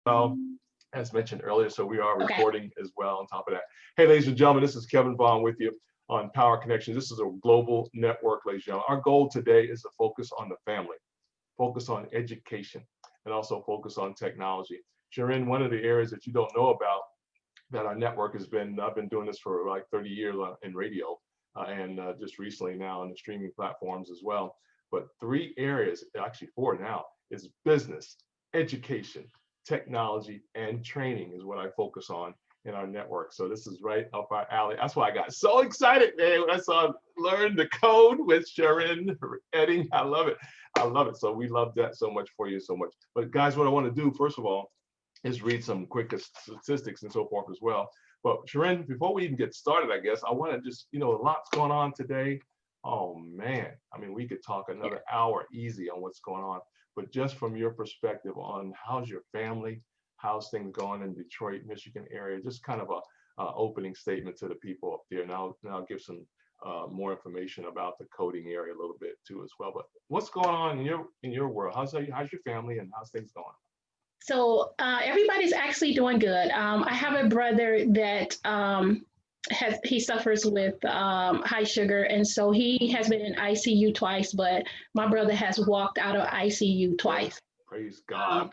well, as mentioned earlier, so we are Okay. recording as well on top of that. Hey, ladies and gentlemen, this is Kevin Vaughan with you on Power Connections. This is a global network, ladies and gentlemen. Our goal today is to focus on the family, focus on education, and also focus on technology. Sharen, one of the areas that you don't know about that our network has been, I've been doing this for like 30 years in radio and just recently now on the streaming platforms as well. But 3 areas, actually 4 now, is business, education, technology, and training is what I focus on in our network. So this is right up our alley. That's why I got so excited, man, when I saw Learn the Code with Sharen Eddings. I love it. I love it. So we love that so much for you so much. But guys, what I want to do, first of all, is read some quick statistics and so forth as well. But Sharen, before we even get started, I guess, I want to just, a lot's going on today. Oh man, I mean, we could talk another hour easy on what's going on. But just from your perspective on how's your family, how's things going in Detroit, Michigan area, just kind of a opening statement to the people up there. Now I'll give some more information about the coding area a little bit too as well. But what's going on in your world? How's your family and how's things going? So everybody's actually doing good. I have a brother that he suffers with high sugar, and so he has been in ICU twice, but my brother has walked out of ICU twice. Praise God.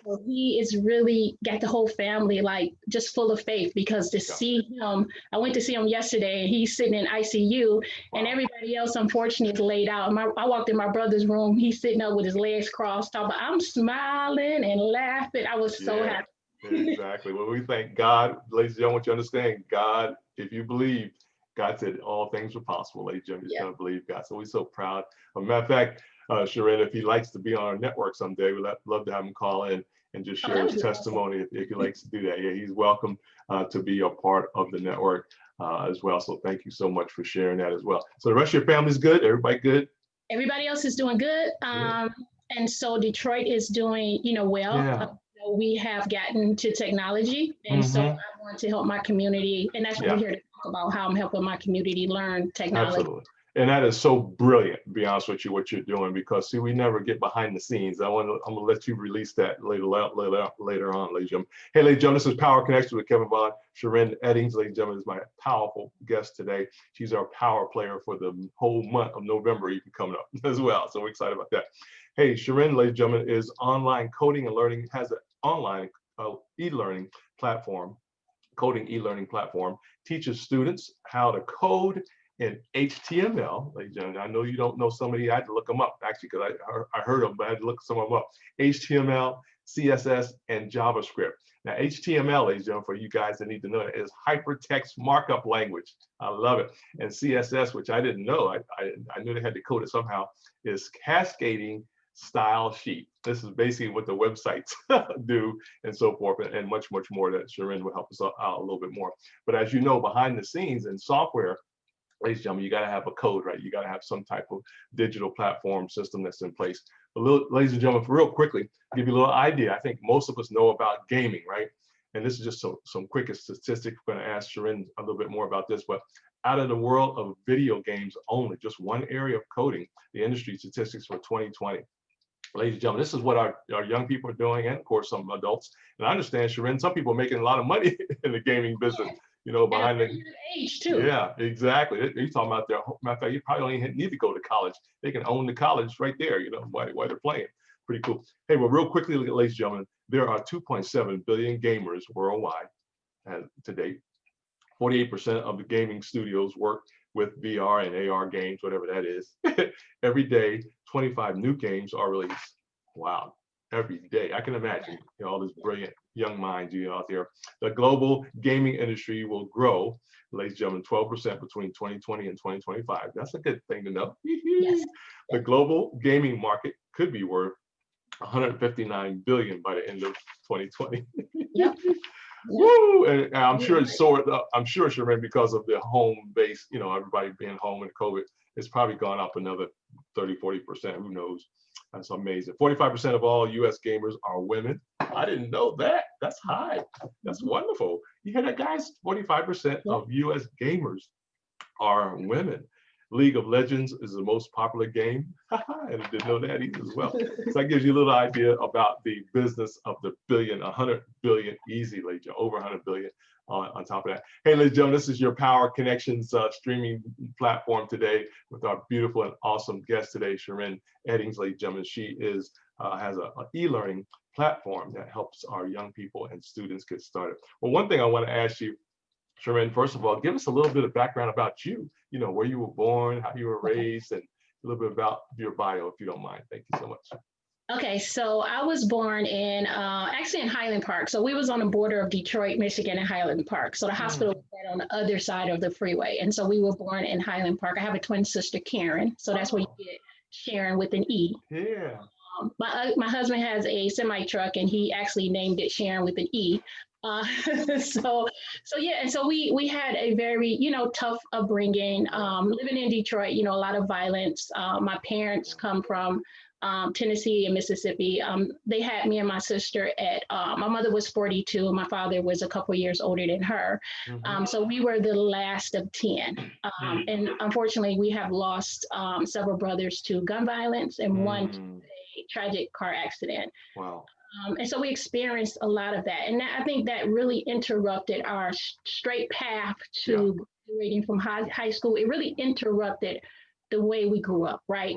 So he is really got the whole family like just full of faith, because to see him, I went to see him yesterday and he's sitting in ICU and everybody else unfortunately is laid out. I walked in my brother's room, he's sitting up with his legs crossed, I'm smiling and laughing. I was so happy. Exactly. Well, we thank God, ladies and gentlemen. I want you to understand, God, if you believe, God said all things are possible, ladies and gentlemen. You just gotta believe God. So we're so proud. As a matter of fact, Sharen, if he likes to be on our network someday, we'd love to have him call in and just share his testimony if he likes to do that. Yeah, he's welcome to be a part of the network as well. So thank you so much for sharing that as well. So the rest of your family's good? Everybody good? Everybody else is doing good. And so Detroit is doing, well. Yeah. We have gotten to technology, and so I want to help my community, and that's what we're here to talk about, how I'm helping my community learn technology. Absolutely. And that is so brilliant, to be honest with you, what you're doing, because see, we never get behind the scenes. I'm gonna let you release that later on, ladies and gentlemen. Hey, ladies and gentlemen, this is Power Connection with Kevin Vaughan. Sharen Eddings, ladies and gentlemen, is my powerful guest today. She's our power player for the whole month of November, even coming up as well. So we're excited about that. Hey, Sharen, ladies and gentlemen, is online coding and learning, has an online e-learning platform, coding e-learning platform, teaches students how to code in HTML, ladies and gentlemen. I know you don't know some of these. I had to look them up actually, because I heard them, but I had to look some of them up. HTML, CSS, and JavaScript. Now, HTML, ladies and gentlemen, for you guys that need to know it, is hypertext markup language. I love it. And CSS, which I didn't know, I knew they had to code it somehow, is cascading style sheet. This is basically what the websites do and so forth, and much, much more that Sharen will help us out a little bit more. But as you know, behind the scenes in software, ladies and gentlemen, you got to have a code, right? You got to have some type of digital platform system that's in place. But ladies and gentlemen, real quickly, give you a little idea. I think most of us know about gaming, right? And this is just some quick statistics. We're going to ask Sharen a little bit more about this, but out of the world of video games only, just one area of coding, the industry statistics for 2020. Ladies and gentlemen, this is what our young people are doing, and of course some adults. And I understand, Sharen, some people are making a lot of money in the gaming business. Behind the age too. Yeah, exactly. You're talking about their, matter of fact, you probably don't even need to go to college. They can own the college right there, while they're playing. Pretty cool. Hey, well, real quickly, ladies and gentlemen, there are 2.7 billion gamers worldwide to date. 48% of the gaming studios work with VR and AR games, whatever that is. Every day, 25 new games are released. Wow. Every day. I can imagine all this brilliant young minds out there. The global gaming industry will grow, ladies and gentlemen, 12% between 2020 and 2025. That's a good thing to know. Yes. The global gaming market could be worth 159 billion by the end of 2020. Yep. Woo! And I'm sure it's soared up. I'm sure, Sharen, because of the home base, everybody being home and COVID, it's probably gone up another 30, 40%. Who knows? That's amazing. 45% of all US gamers are women. I didn't know that. That's high. That's wonderful. You hear that, guys? 45% of US gamers are women. League of Legends is the most popular game. And I didn't know that either as well. So that gives you a little idea about the business of the billion, 100 billion easily, over 100 billion on top of that. Hey, ladies and gentlemen, this is your Power Connections streaming platform today with our beautiful and awesome guest today, Sharen Eddings, ladies and gentlemen. She is has an e-learning platform that helps our young people and students get started. Well, one thing I want to ask you, Sharen, first of all, give us a little bit of background about you, where you were born, how you were raised, and a little bit about your bio, if you don't mind. Thank you so much. Okay, so I was born in actually in Highland Park. So we was on the border of Detroit, Michigan, and Highland Park. So the hospital was right on the other side of the freeway. And so we were born in Highland Park. I have a twin sister, Karen. So that's where you get Sharon with an E. Yeah. My husband has a semi truck, and he actually named it Sharon with an E. So yeah, and so we had a very tough upbringing. Living in Detroit, a lot of violence. My parents come from Tennessee and Mississippi. They had me and my sister at, my mother was 42 and my father was a couple years older than her. So we were the last of 10. And unfortunately, we have lost several brothers to gun violence and one to a tragic car accident. Wow. And so we experienced a lot of that. And I think that really interrupted our straight path to graduating from high school. It really interrupted the way we grew up, right?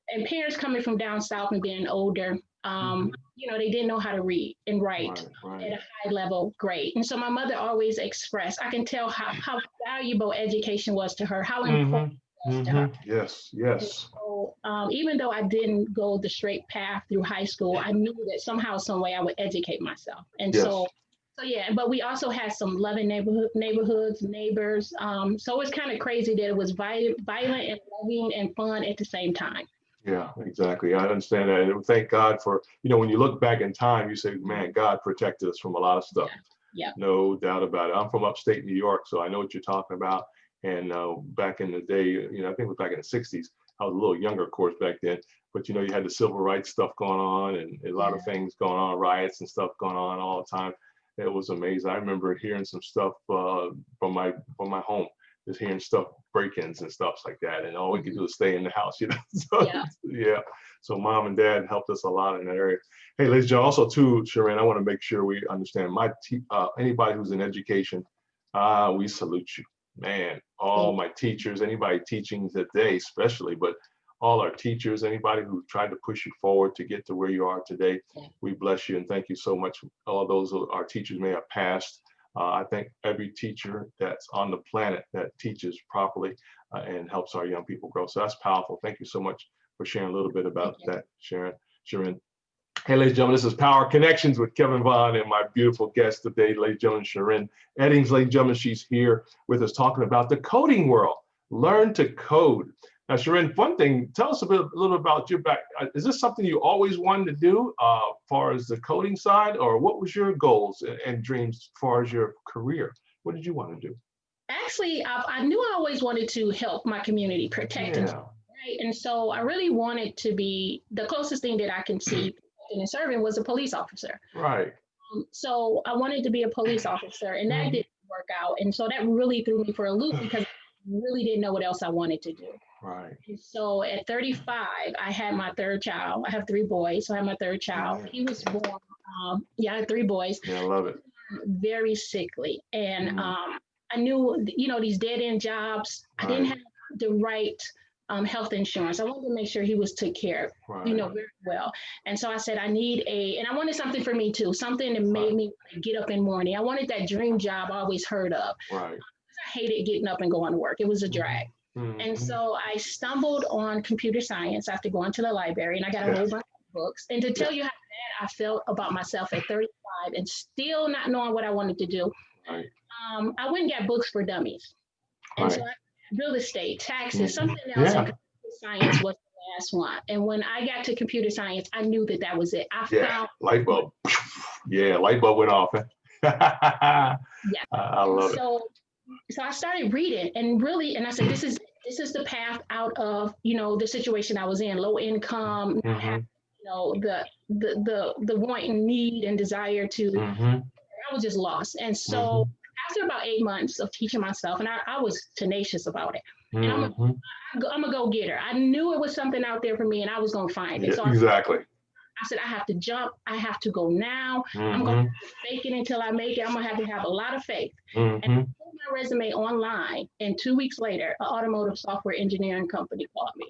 And parents coming from down south and being older, they didn't know how to read and write at a high level grade. And so my mother always expressed, I can tell how valuable education was to her, how important it was to her. Yes, yes. So, even though I didn't go the straight path through high school, I knew that somehow, some way I would educate myself. And so yeah, but we also had some loving neighborhoods, neighbors. So it's kind of crazy that it was violent and loving and fun at the same time. Yeah, exactly. I understand that. And thank God for, when you look back in time, you say, man, God protected us from a lot of stuff. Yeah. No doubt about it. I'm from upstate New York, so I know what you're talking about. And back in the day, I think it was back in the 60s. I was a little younger, of course, back then. But, you had the civil rights stuff going on and a lot of things going on, riots and stuff going on all the time. It was amazing. I remember hearing some stuff from my home. Just hearing stuff, break-ins and stuff like that, and all we could do is stay in the house, So, So mom and dad helped us a lot in that area. Hey, ladies and gentlemen, also too, Sharen, I want to make sure we understand anybody who's in education, we salute you, man. All my teachers, anybody teaching today, especially, but all our teachers, anybody who tried to push you forward to get to where you are today, we bless you and thank you so much. All those our teachers may have passed. I thank every teacher that's on the planet that teaches properly and helps our young people grow. So that's powerful. Thank you so much for sharing a little bit about that, Sharen. Hey, ladies and gentlemen, this is Power Connections with Kevin Vaughan and my beautiful guest today, ladies and gentlemen, Sharen Eddings. Ladies and gentlemen, she's here with us talking about the coding world. Learn to code. Now, Sharen, one thing, tell us a little about your back. Is this something you always wanted to do as far as the coding side, or what was your goals and dreams as far as your career? What did you want to do? Actually, I knew I always wanted to help my community, protect and right. And so I really wanted to be, the closest thing that I can see in serving was a police officer. Right. So I wanted to be a police officer, and that didn't work out. And so that really threw me for a loop because I really didn't know what else I wanted to do. Right. And so at 35, I had my third child. I have 3 boys, so I had my third child. He was born, I had 3 boys. Yeah, I love it. Very sickly. And I knew, these dead end jobs, I didn't have the right health insurance. I wanted to make sure he was took care of, very well. And so I said, I need and I wanted something for me too, something that made me get up in the morning. I wanted that dream job I always heard of. Right. I hated getting up and going to work. It was a drag. And so I stumbled on computer science after going to the library, and I got a whole bunch of books. And to tell you how bad I felt about myself at 35 and still not knowing what I wanted to do, I went and got books for dummies. And so I real estate, taxes, something else. And computer science was the last one. And when I got to computer science, I knew that was it. I found light bulb. Light bulb went off. I love it. So I started reading and I said, this is the path out of, the situation I was in, low income, the want and need and desire to, I was just lost. And so after about 8 months of teaching myself, and I was tenacious about it, And Mm-hmm. I'm a go-getter. I knew it was something out there for me and I was going to find it. Yeah, So exactly. I said, I have to jump. I have to go now. I'm going Mm-hmm. to fake it until I make it. I'm going to have a lot of faith. And I Mm-hmm. put my resume online. And 2 weeks later, an automotive software engineering company called me.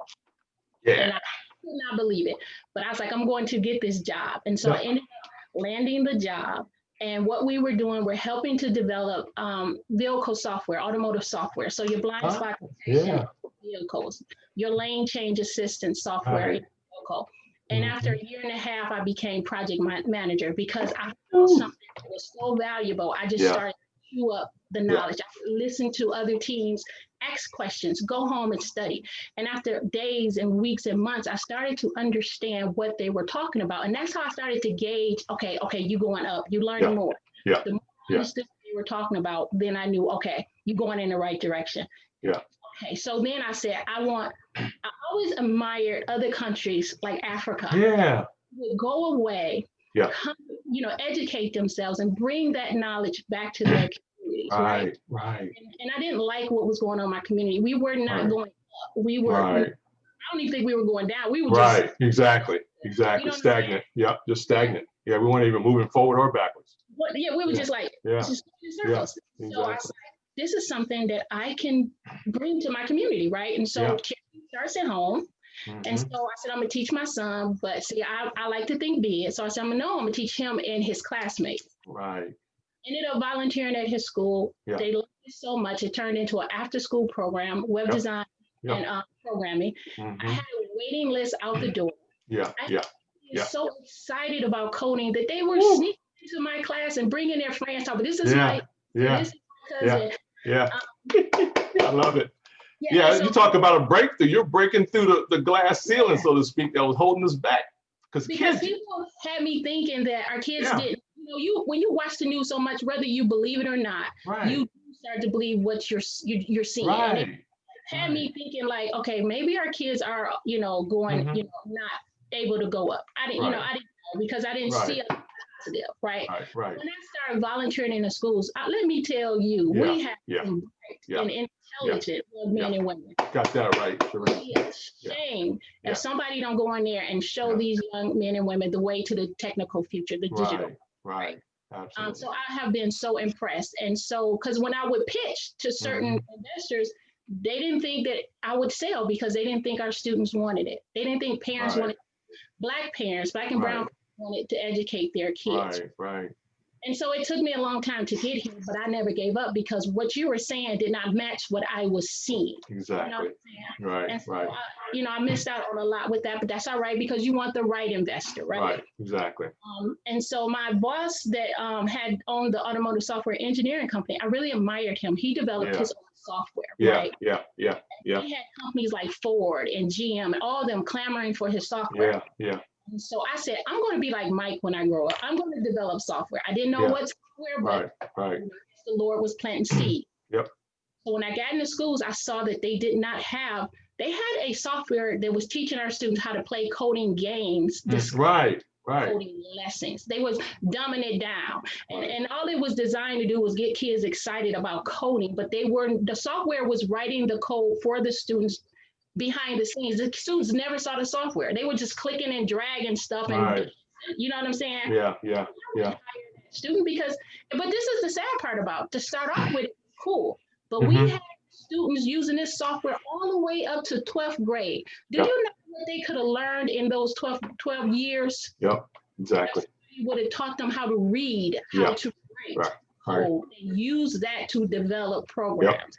Yeah. And I could not believe it. But I was like, I'm going to get this job. And so I ended up landing the job. And what we were doing, we're helping to develop vehicle software, automotive software. So your blind spot detection vehicles, your lane change assistance software in the vehicle. And after a year and a half, I became project manager because I found something that was so valuable. I just started to chew up the knowledge. I listened to other teams, ask questions, go home and study. And after days and weeks and months, I started to understand what they were talking about. And that's how I started to gauge, okay, you going up, you learning more. Yeah. The more I understood what they were talking about, then I knew, okay, you're going in the right direction. Yeah. Okay, so then I said, I always admired other countries like Africa. Yeah. Would go away, come, educate themselves and bring that knowledge back to their communities. Right. And I didn't like what was going on in my community. We were not going up. We were, I don't even think we were going down. We were just. Exactly. Stagnant. Yeah, just stagnant. Yeah, we weren't even moving forward or backwards. But we were just like, just in circles. Exactly. So I was like, this is something that I can bring to my community, right? And so charity starts at home. And so I said, I'm gonna teach my son, but see, I like to think big. So I said, I'm gonna teach him and his classmates. Right. Ended up volunteering at his school. They loved it so much, it turned into an after-school program, web design and programming. I had a waiting list out the door. I was so excited about coding that they were sneaking into my class and bringing their friends. Talking, this is my cousin. I love it. So, you talk about a breakthrough. You're breaking through the glass ceiling, so to speak, that was holding us back. Because people had me thinking that our kids didn't. When you watch the news so much, whether you believe it or not, you start to believe what you're seeing. And it had me thinking like, okay, maybe our kids are, going, not able to go up. I didn't know because I didn't see a positive, right? When I started volunteering in the schools, let me tell you, we have some bright and intelligent men and women. Got that right, Sharen. It's a shame if somebody don't go in there and show these young men and women the way to the technical future, the digital. Right. Absolutely. So I have been so impressed. And so, because when I would pitch to certain investors, they didn't think that I would sell because they didn't think our students wanted it. They didn't think parents wanted, Black parents, Black and brown wanted to educate their kids. Right. And so it took me a long time to get here, but I never gave up because what you were saying did not match what I was seeing. Exactly. And so, I missed out on a lot with that, but that's all right because you want the right investor, right? Exactly. And so my boss that had owned the automotive software engineering company, I really admired him. He developed his own software, right? Yeah. He had companies like Ford and GM and all of them clamoring for his software. And so I said, I'm going to be like Mike when I grow up. I'm going to develop software. I didn't know what software, but the Lord was planting seed. So when I got into schools, I saw that they did not have, they had a software that was teaching our students how to play coding games. Coding lessons. They was dumbing it down. And all it was designed to do was get kids excited about coding, but the software was writing the code for the students behind the scenes. The students never saw the software. They were just clicking and dragging stuff and you know what I'm saying? Student but this is the sad part about to start off with, cool. But we had students using this software all the way up to 12th grade. Do you know what they could have learned in those 12 years? Exactly. We would have taught them how to read, how to write code, and use that to develop programs.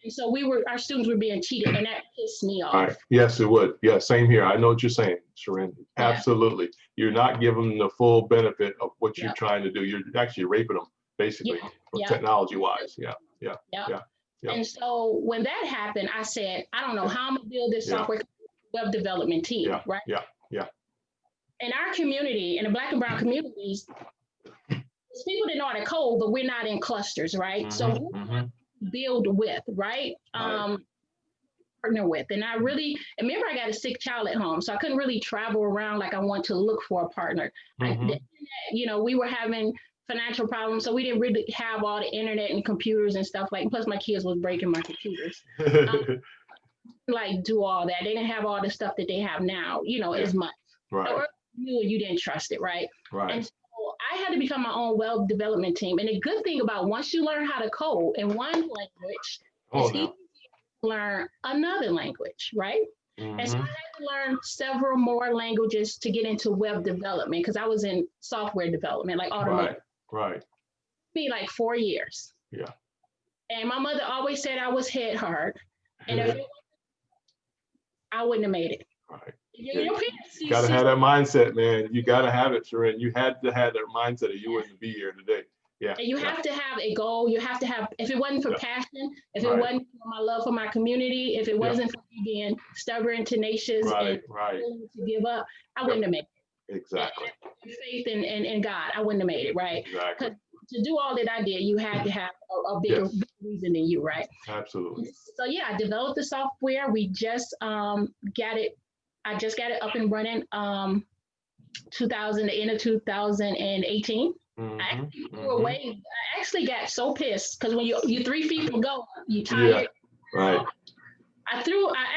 And so our students were being cheated, and that pissed me off. Yes, it would. Yeah, same here. I know what you're saying, Sharen. Absolutely. You're not giving them the full benefit of what you're trying to do. You're actually raping them, basically, technology-wise. And so when that happened, I said, I don't know how I'm gonna build this software web development team, right? In our community, in the Black and brown communities, people that know how to code, but we're not in clusters, right? So build with, partner with. And I remember I got a sick child at home, so I couldn't really travel around like I want to look for a partner. The internet, we were having financial problems. So we didn't really have all the internet and computers and stuff like, plus my kids was breaking my computers. Like do all that. They didn't have all the stuff that they have now, you know, as much. Right. So you knew you didn't trust it, right? Right. And so I had to become my own web development team. And the good thing about once you learn how to code in one language, it's easy to learn another language, right? And so I had to learn several more languages to get into web development because I was in software development, like automotive. Right. Me like 4 years. Yeah. And my mother always said I was head hard. And if I wouldn't have made it. Right. Your parents, You gotta have that mindset, man. You gotta have it, Sharen. You had to have that mindset or you wouldn't be here today. Yeah. And you have to have a goal. You have to have, if it wasn't for passion, if it wasn't for my love for my community, if it wasn't for me being stubborn, tenacious, and willing to give up, I wouldn't have made it. Exactly. And faith in God, I wouldn't have made it, right? Exactly. To do all that I did, you had to have a bigger reason than you, right? Absolutely. So yeah, I developed the software. We just got it. I just got it up and running. The end of 2018. I actually got so pissed because when you 3 feet from goal, you tired. Right. I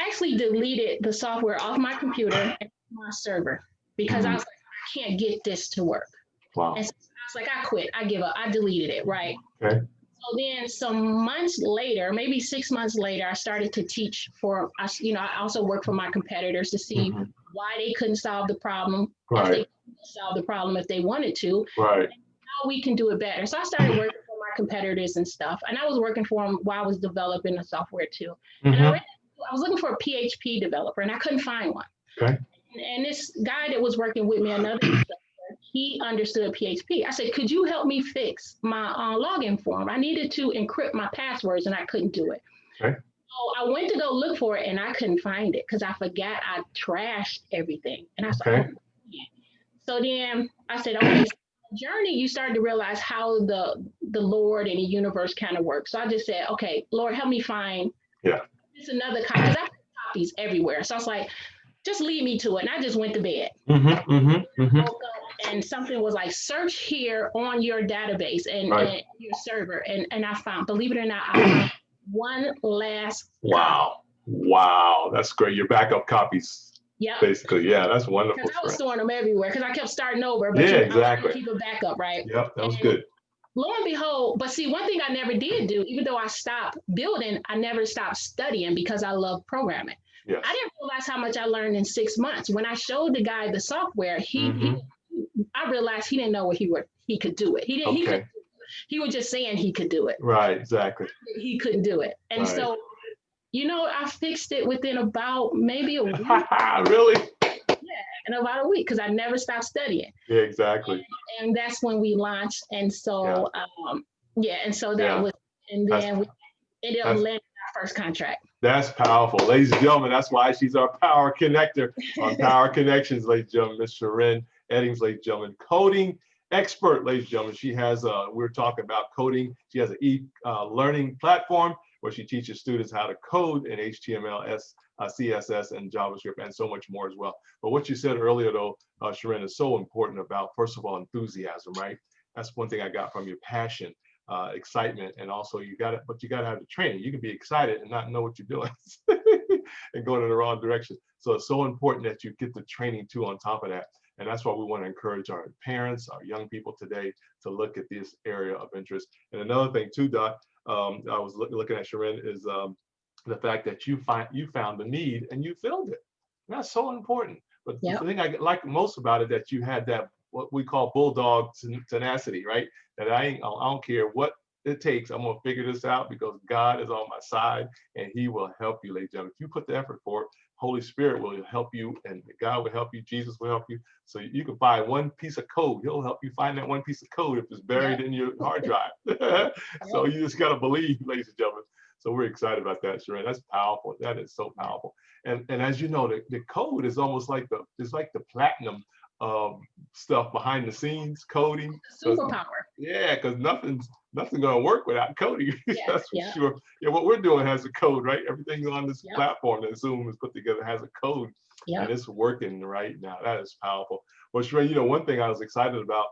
actually deleted the software off my computer and my server because I was like, I can't get this to work. Wow. And so I was like, I quit. I give up. I deleted it. Right. Okay. So then some months later, maybe 6 months later, I started to teach for us. You know, I also work for my competitors to see why they couldn't solve the problem. If they couldn't solve the problem if they wanted to. Right. How we can do it better. So I started working for my competitors and stuff. And I was working for them while I was developing the software too. And I was looking for a PHP developer and I couldn't find one. Okay. And this guy that was working with me, another instructor, he understood PHP. I said, could you help me fix my login form? I needed to encrypt my passwords and I couldn't do it. Okay. So I went to go look for it and I couldn't find it because I forgot I trashed everything. And I said, so then I said, okay, journey, you start to realize how the Lord and the universe kind of works. So I just said, okay, Lord, help me find this another copy. Because I have copies everywhere. So I was like, just lead me to it. And I just went to bed. Woke up and something was like, search here on your database and your server. And I found, believe it or not, I found one last copy. Wow. That's great. Your backup copies. Yeah. Basically, yeah, that's wonderful. Because I was storing them everywhere because I kept starting over. But exactly. Keep a backup, right? Yep, that was good. Lo and behold, but see, one thing I never did do, even though I stopped building, I never stopped studying because I love programming. Yes. I didn't realize how much I learned in 6 months. When I showed the guy the software, I realized he didn't know what he could do it. He was just saying he could do it. Right, exactly. He couldn't do it. And so, you know, I fixed it within about maybe a week. Really? Yeah, in about a week because I never stopped studying. Yeah, exactly. And that's when we launched. And so, and so that was, and then we ended up landing our first contract. That's powerful. Ladies and gentlemen, that's why she's our power connector on Power Connections, ladies and gentlemen. Miss Sharen Eddings, ladies and gentlemen, coding expert, ladies and gentlemen. She has we're talking about coding. She has an e-learning platform where she teaches students how to code in HTML, CSS, and JavaScript, and so much more as well. But what you said earlier, though, Sharen, is so important about, first of all, enthusiasm, right? That's one thing I got from your passion, excitement, and also you got to have the training. You can be excited and not know what you're doing and going in the wrong direction. So it's so important that you get the training too on top of that. And that's why we want to encourage our parents, our young people today to look at this area of interest. And another thing too, Doc, I was looking at Sharen, is the fact that you found the need and you filled it. And that's so important. But the thing I like most about it, that you had that what we call bulldog tenacity, right? That I don't care what it takes. I'm gonna figure this out because God is on my side and He will help you, ladies and gentlemen. If you put the effort for it, Holy Spirit will help you, and God will help you. Jesus will help you. So you can find one piece of code. He'll help you find that one piece of code if it's buried in your hard drive. So you just gotta believe, ladies and gentlemen. So we're excited about that, Sharen. That's powerful. That is so powerful. And as you know, the code is almost like the platinum stuff behind the scenes, coding. Superpower. Yeah, because nothing's gonna work without coding. That's for sure. Yeah, what we're doing has a code, right? Everything on this platform that Zoom is put together has a code, and it's working right now. That is powerful. Well, Sharen, you know, one thing I was excited about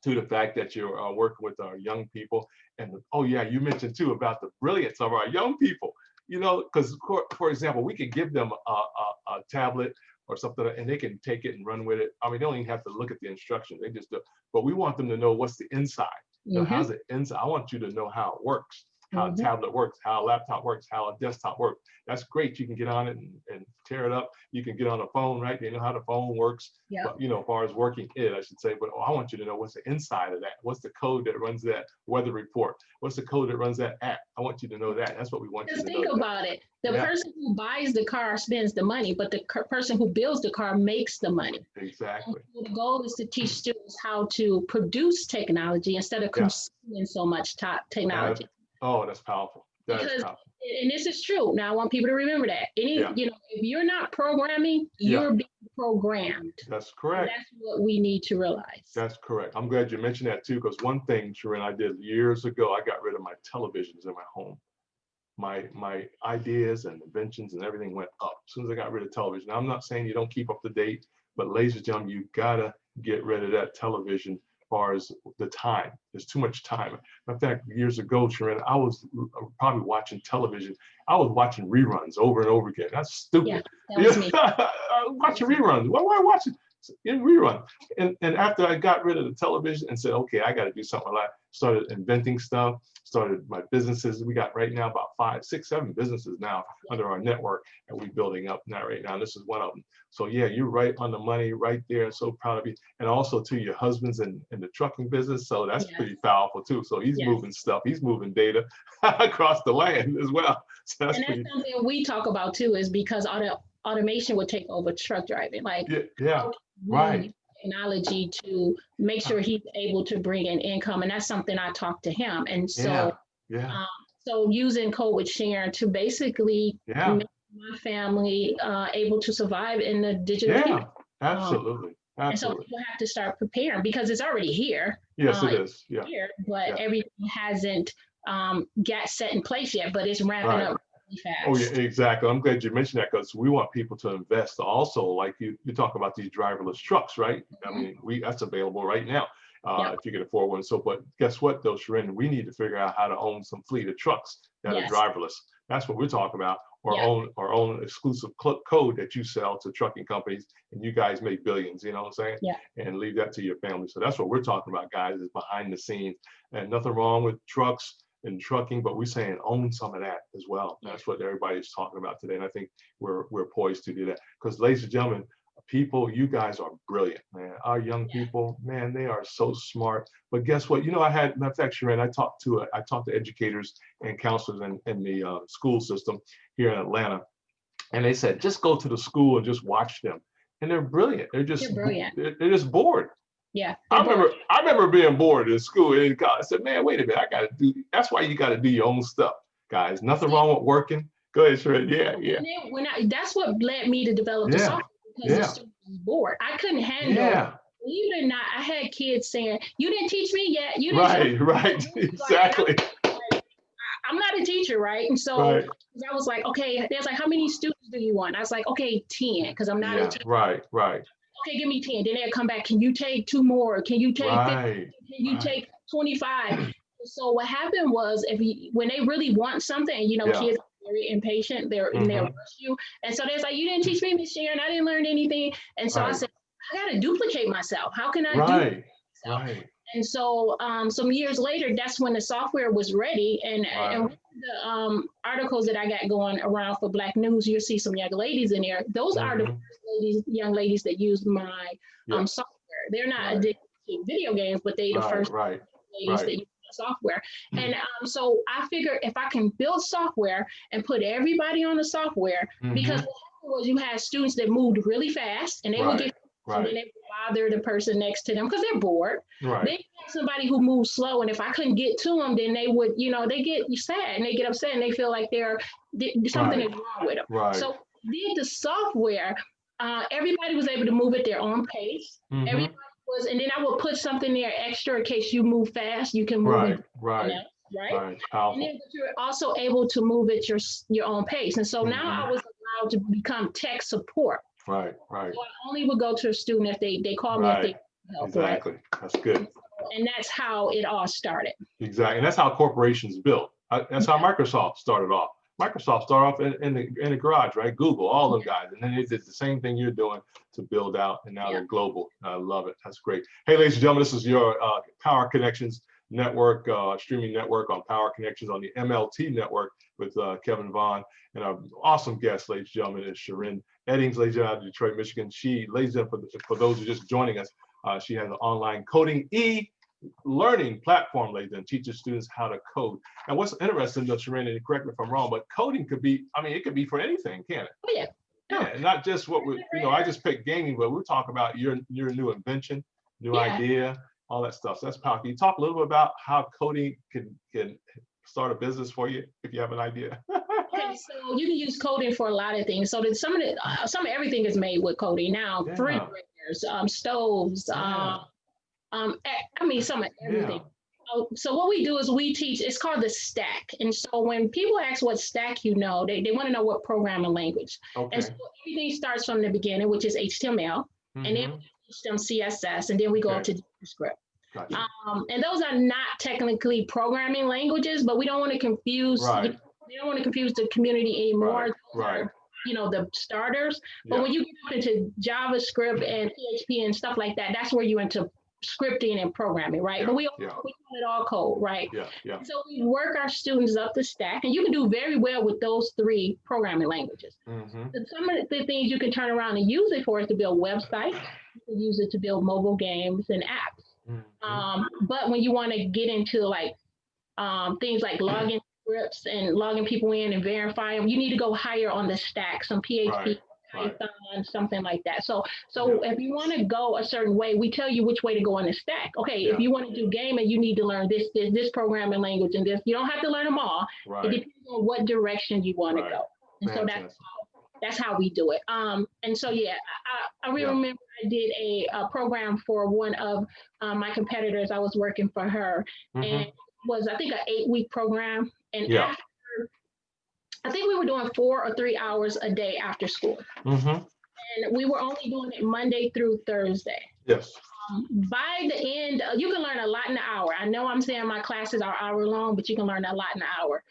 to the fact that you're working with our young people. And oh yeah, you mentioned too about the brilliance of our young people. You know, because for example, we could give them a tablet or something, and they can take it and run with it. I mean, they don't even have to look at the instructions. They just do. But we want them to know what's the inside. You know, how's it inside? I want you to know how it works, how a tablet works, how a laptop works, how a desktop works. That's great. You can get on it and tear it up. You can get on a phone, right? You know how the phone works. Yeah. But, you know, as far as working it, I should say. But I want you to know what's the inside of that. What's the code that runs that weather report? What's the code that runs that app? I want you to know that. That's what we want you to know. Think about it. The person who buys the car spends the money, but the person who builds the car makes the money. Exactly. And the goal is to teach students how to produce technology instead of consuming so much technology. That's powerful. That's powerful. And this is true. Now I want people to remember that. You know, if you're not programming, you're being programmed. That's correct. And that's what we need to realize. That's correct. I'm glad you mentioned that too, because one thing, Sharen, I did years ago, I got rid of my televisions in my home. My ideas and inventions and everything went up as soon as I got rid of television. Now, I'm not saying you don't keep up to date, but ladies and gentlemen, you gotta get rid of that television as far as the time. There's too much time. In fact, years ago, Sharen, I was probably watching television. I was watching reruns over and over again. That's stupid. Yeah, that was me. Watching reruns. Why am I watching in rerun? And after I got rid of the television and said, okay, I got to do something like that, started inventing stuff, started my businesses. We got right now about 5, 6, 7 businesses now under our network, and we're building up now right now. This is one of them. So yeah, you're right on the money right there. So proud of you. And also to your husbands in the trucking business. So that's pretty powerful too. So he's moving stuff. He's moving data across the land as well. So that's something we talk about too, is because automation would take over truck driving. Like right. Technology to make sure he's able to bring in income, and that's something I talked to him. And so, so using Code with Sharen to basically make my family able to survive in the digital age. Absolutely. And so people have to start preparing because it's already here. Yes, it is. Yeah. Here, but everything hasn't got set in place yet, but it's ramping up. Fast. Oh yeah, exactly. I'm glad you mentioned that because we want people to invest also. Like you talk about these driverless trucks, right? I mean, that's available right now if you can afford one. So, but guess what, though, Sharen? We need to figure out how to own some fleet of trucks that are driverless. That's what we're talking about, or own our own exclusive code that you sell to trucking companies, and you guys make billions. You know what I'm saying? Yeah. And leave that to your family. So that's what we're talking about, guys. Is behind the scenes, and nothing wrong with trucks and trucking, but we're saying own some of that as well. That's what everybody's talking about today, and I think we're poised to do that. Because, ladies and gentlemen, people, you guys are brilliant, man. Our young people, man, they are so smart. But guess what? You know, matter of fact, Sharen, I talked to educators and counselors in the school system here in Atlanta, and they said just go to the school and just watch them, and they're brilliant. They're brilliant. They're just bored. Yeah. I remember being bored in school and I said, man, wait a minute, that's why you gotta do your own stuff, guys. Nothing wrong with working. Go ahead, Sharen. Yeah. That's what led me to develop the software, because the student was bored. I couldn't handle believe it or not, I had kids saying, you didn't teach me yet. You didn't right. Exactly. I'm not a teacher, right? And so I was like, okay, there's like, how many students do you want? I was like, okay, 10, because I'm not a teacher. Right. Okay, give me 10. Then they'll come back. Can you take 2 more? Can you take 50? Can you take 25? So what happened was, when they really want something, you know, kids are very impatient. They'll rush you. And so they're like, you didn't teach me, Miss Sharen. I didn't learn anything. And so I said, I got to duplicate myself. How can I do myself? And so some years later, that's when the software was ready. And the articles that I got going around for Black News, you'll see some young ladies in there. Those are the first young ladies that use my software. They're not addicted to video games, but they the first ladies that use the software. And so I figured if I can build software and put everybody on the software, because what happened was you had students that moved really fast, and they would get and then they would bother the person next to them because they're bored. They had somebody who moves slow, and if I couldn't get to them, then they would, you know, they get sad and they get upset and they feel like something is wrong with them. So did the software, everybody was able to move at their own pace. Everybody was, and then I would put something there extra in case you move fast, you can move it. Right. And then you're also able to move at your own pace. And so now I was allowed to become tech support. So I only would go to a student if they call me if they help. Exactly. That's good. And that's how it all started. Exactly. And that's how corporations built. That's how Microsoft started off. Microsoft started off in the garage, right? Google, all those guys. And then they did the same thing you're doing to build out. And now they're global. I love it. That's great. Hey, ladies and gentlemen, this is your Power Connections Network, streaming network on Power Connections on the MLT Network with Kevin Vaughan. And our awesome guest, ladies and gentlemen, is Sharen Eddings, ladies and gentlemen, out of Detroit, Michigan. She, ladies and gentlemen, for those who are just joining us, she has an online coding learning platform, ladies, and teaches students how to code. And what's interesting, though, Sharen, and correct me if I'm wrong, but coding could be, I mean, it could be for anything, can't it? Oh, yeah. Yeah, not just what we, I just picked gaming, but we're talking about your new invention, new idea, all that stuff. So that's powerful. Can you talk a little bit about how coding can start a business for you if you have an idea? Okay, so you can use coding for a lot of things. So that some of everything is made with coding now. Refrigerators, stoves, I mean, some of everything. So what we do is we teach, it's called the stack. And so when people ask what stack they want to know what programming language. And so everything starts from the beginning, which is HTML, and then we teach them CSS, and then we go up to JavaScript. Gotcha. And those are not technically programming languages, but we don't want to confuse, we don't want to confuse the community anymore. The starters. But when you get up into JavaScript and PHP and stuff like that, that's where you're into scripting and programming, right? But we call it all code, right? So we work our students up the stack, and you can do very well with those 3 programming languages. But some of the things you can turn around and use it for is to build websites. You can use it to build mobile games and apps. But when you want to get into things like login scripts and logging people in and verifying them, you need to go higher on the stack, some PHP, Python, something like that. So if you want to go a certain way, we tell you which way to go on the stack. Okay, if you want to do gaming, you need to learn this programming language and this. You don't have to learn them all. It depends on what direction you want to go. And so that's how we do it. And so I really remember I did a program for one of my competitors. I was working for her, and it was, I think, an 8-week program. And after, I think we were doing 4 or 3 hours a day after school. And we were only doing it Monday through Thursday. By the end, you can learn a lot in an hour. I know I'm saying my classes are hour long, but you can learn a lot in an hour.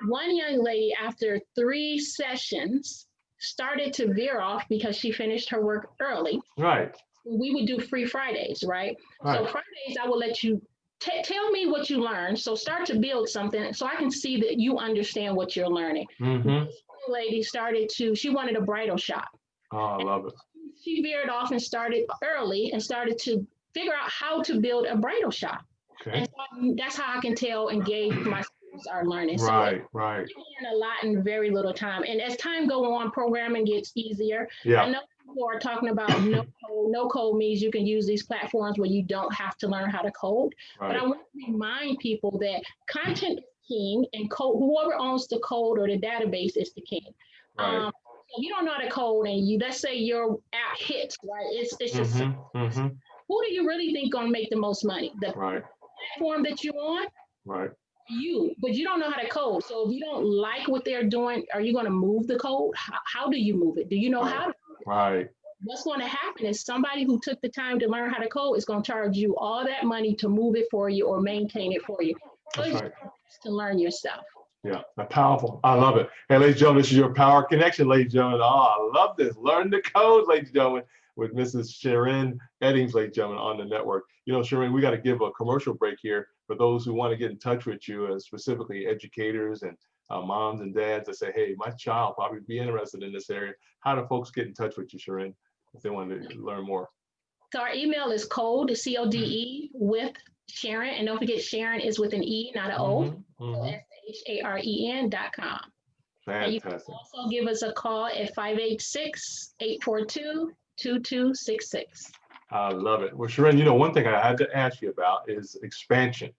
One young lady, after 3 sessions, started to veer off because she finished her work early. We would do free Fridays, right? So Fridays, I will let you tell me what you learned. So start to build something so I can see that you understand what you're learning. This lady she wanted a bridal shop. I love it. She veered off and started early and started to figure out how to build a bridal shop. And so that's how I can tell and gauge my students are learning. So you learn a lot in very little time. And as time goes on, programming gets easier. I know people are talking about no code. No code means you can use these platforms where you don't have to learn how to code. But I want to remind people that content is king, and code, whoever owns the code or the database is the king. So if you don't know how to code and let's say your app hits, right? It's just who do you really think gonna make the most money? The platform that you're on? You, but you don't know how to code. So if you don't like what they're doing, are you going to move the code? How do you move it? Do you know how to? What's going to happen is somebody who took the time to learn how to code is going to charge you all that money to move it for you or maintain it for you. So it's to learn yourself. Powerful. I love it. Hey, ladies and gentlemen, this is your Power Connection, ladies and gentlemen. Oh, I love this. Learn the code, ladies and gentlemen, with Mrs. Sharen Eddings, ladies and gentlemen, on the network. You know, Sharen, we got to give a commercial break here for those who want to get in touch with you, specifically educators and moms and dads that say, hey, my child probably be interested in this area. How do folks get in touch with you, Sharen, if they want to learn more? So our email is CODE, C-O-D-E, with Sharen. And don't forget, Sharen is with an E, not an O. So SHAREN.com. Fantastic. And you can also give us a call at 586-842-2266. I love it. Well, Sharen, you know, one thing I had to ask you about is expansion.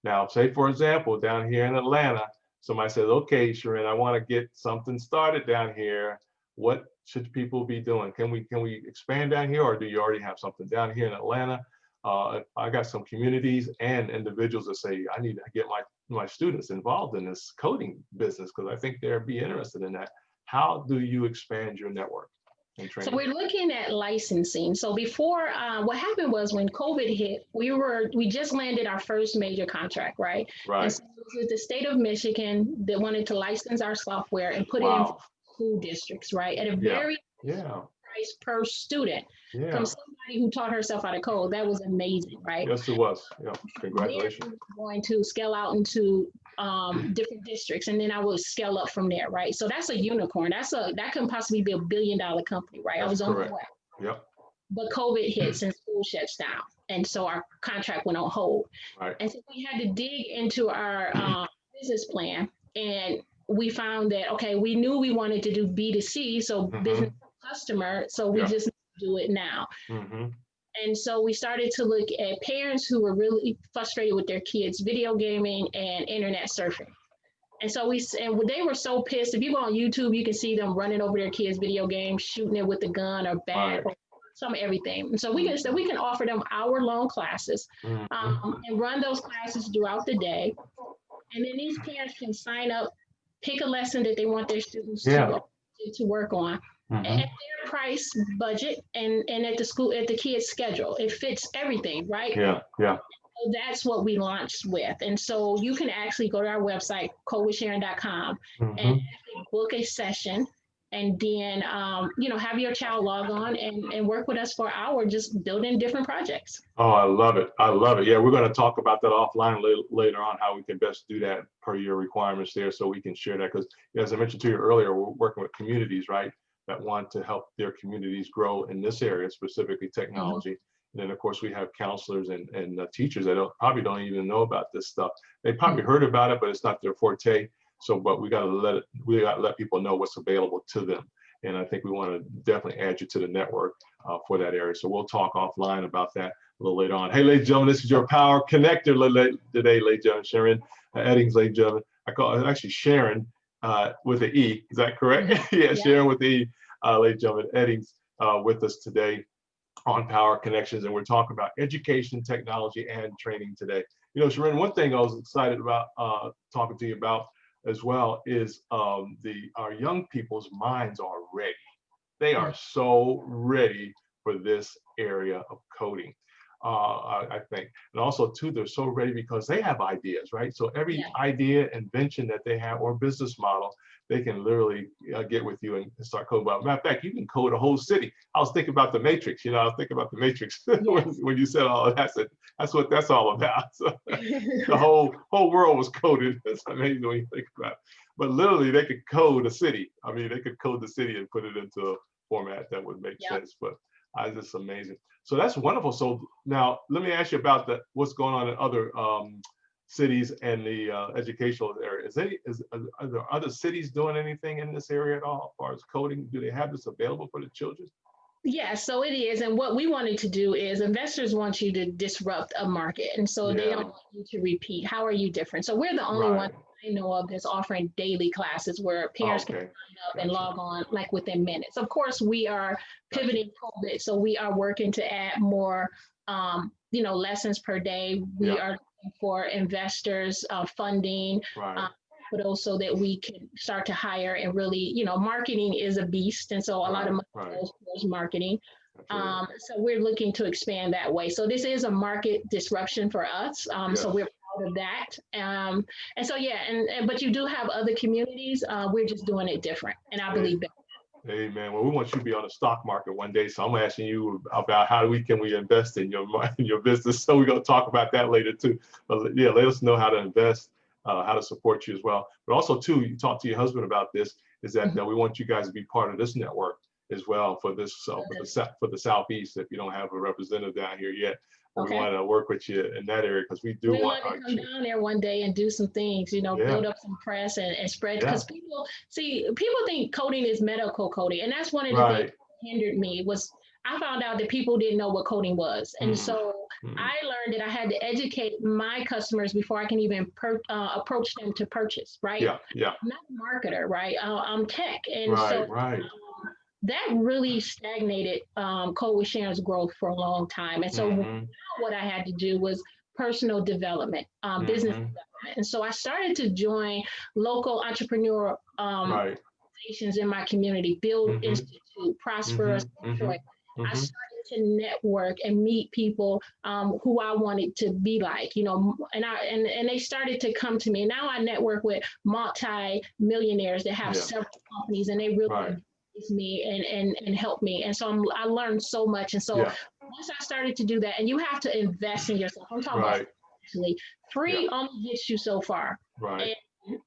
Now, say, for example, down here in Atlanta, somebody says, okay, Sharen, I want to get something started down here. What should people be doing? Can we expand down here, or do you already have something down here in Atlanta? I got some communities and individuals that say, I need to get my students involved in this coding business because I think they'll be interested in that. How do you expand your network? and So training? we're looking at licensing. So before, what happened was when COVID hit, we just landed our first major contract, right? And Right. so it was with the state of Michigan that wanted to license our software and put it in Wow. school districts, right? At a Yeah. very Yeah. price per student from Yeah. somebody who taught herself how to code. That was amazing, right? Yes, it was. Yeah. Then Congratulations. we were going to scale out into different districts, and then I would scale up from there, right? So that's a unicorn. That can possibly be $1 billion company, right? I That's was on my correct. way. Yep. But COVID hits and school shuts down, and so our contract went on hold. Right. And so we had to dig into our business plan, and we found that okay, we knew we wanted to do B2C, so business to customer. So we Yeah. just do it now. Mm-hmm. And so we started to look at parents who were really frustrated with their kids' video gaming and internet surfing. And so they were so pissed. If you go on YouTube, you can see them running over their kids' video games, shooting it with a gun or bat, Right. or some everything. And so we can offer them hour-long classes and run those classes throughout the day. And then these parents can sign up, pick a lesson that they want their students Yeah. to work on at their price budget and at the kids' schedule. It fits everything, right? Yeah. Yeah. So that's what we launched with. And so you can actually go to our website, codewithsharen.com, and actually book a session and then have your child log on and work with us for an hour, just building different projects. Oh, I love it. I love it. Yeah, we're going to talk about that offline later on, how we can best do that per your requirements there, so we can share that. Because as I mentioned to you earlier, we're working with communities, right, that want to help their communities grow in this area, specifically technology. And then, of course, we have counselors and teachers that probably don't even know about this stuff. They probably heard about it, but it's not their forte. So, but we got to let people know what's available to them. And I think we want to definitely add you to the network for that area. So we'll talk offline about that a little later on. Hey, ladies and gentlemen, this is your Power Connector today, ladies and gentlemen. Sharen Eddings, ladies and gentlemen. I call it actually Sharen with an E. Is that correct? Yeah, Sharen with the E, ladies and gentlemen. Eddings with us today on Power Connections, and we're talking about education, technology, and training today. You know, Sharen, one thing I was excited about talking to you about as well is our young people's minds are ready. They are so ready for this area of coding, I think. And also too, they're so ready because they have ideas, right? So every idea, invention that they have or business model, they can literally get with you and start coding about. Matter of fact, you can code a whole city. I was thinking about the Matrix, I was thinking about the Matrix when you said all of that. That's what that's all about. So the whole world was coded. That's amazing when you think about it. But literally they could code a city. I mean, they could code the city and put it into a format that would make sense. But it's just amazing. So that's wonderful. So now let me ask you about what's going on in other cities and the educational area. Are there other cities doing anything in this area at all as far as coding? Do they have this available for the children? Yeah, so it is. And what we wanted to do is investors want you to disrupt a market. And so they don't want you to repeat. How are you different? So we're the only one I know of that's offering daily classes where parents can sign up and log on like within minutes. Of course, we are pivoting COVID, so we are working to add more lessons per day. We are looking for investors, funding, but also that we can start to hire and really, marketing is a beast. And so a lot of money goes towards marketing. So we're looking to expand that way. So this is a market disruption for us. So we're proud of that. And so, but you do have other communities. We're just doing it different. And I believe that. Amen. Well, we want you to be on the stock market one day. So I'm asking you about how can we invest in your business. So we're going to talk about that later too. But yeah, let us know how to invest, how to support you as well. But also too, you talk to your husband about this, is that we want you guys to be part of this network as well for this for the Southeast. If you don't have a representative down here yet, we want to work with you in that area because we do want to come down there one day and do some things, build up some press and spread. Because people think coding is medical coding, and that's one of the things that hindered me was I found out that people didn't know what coding was, and so I learned that I had to educate my customers before I can even approach them to purchase. Right? I'm not a marketer, right? I'm tech, and that really stagnated Code with Sharen's growth for a long time. And so what I had to do was personal development, business development. And so I started to join local entrepreneur organizations in my community, build institutes to prosper, mhm, I mhm. started to network and meet people who I wanted to be like, you know, and they started to come to me. Now I network with multi-millionaires that have Yeah, several companies, and they really right. embrace me and help me. And so I learned so much. And so Yeah, once I started to do that, and you have to invest in yourself. I'm talking about right. financially. Yeah, Free only gets you so far. right.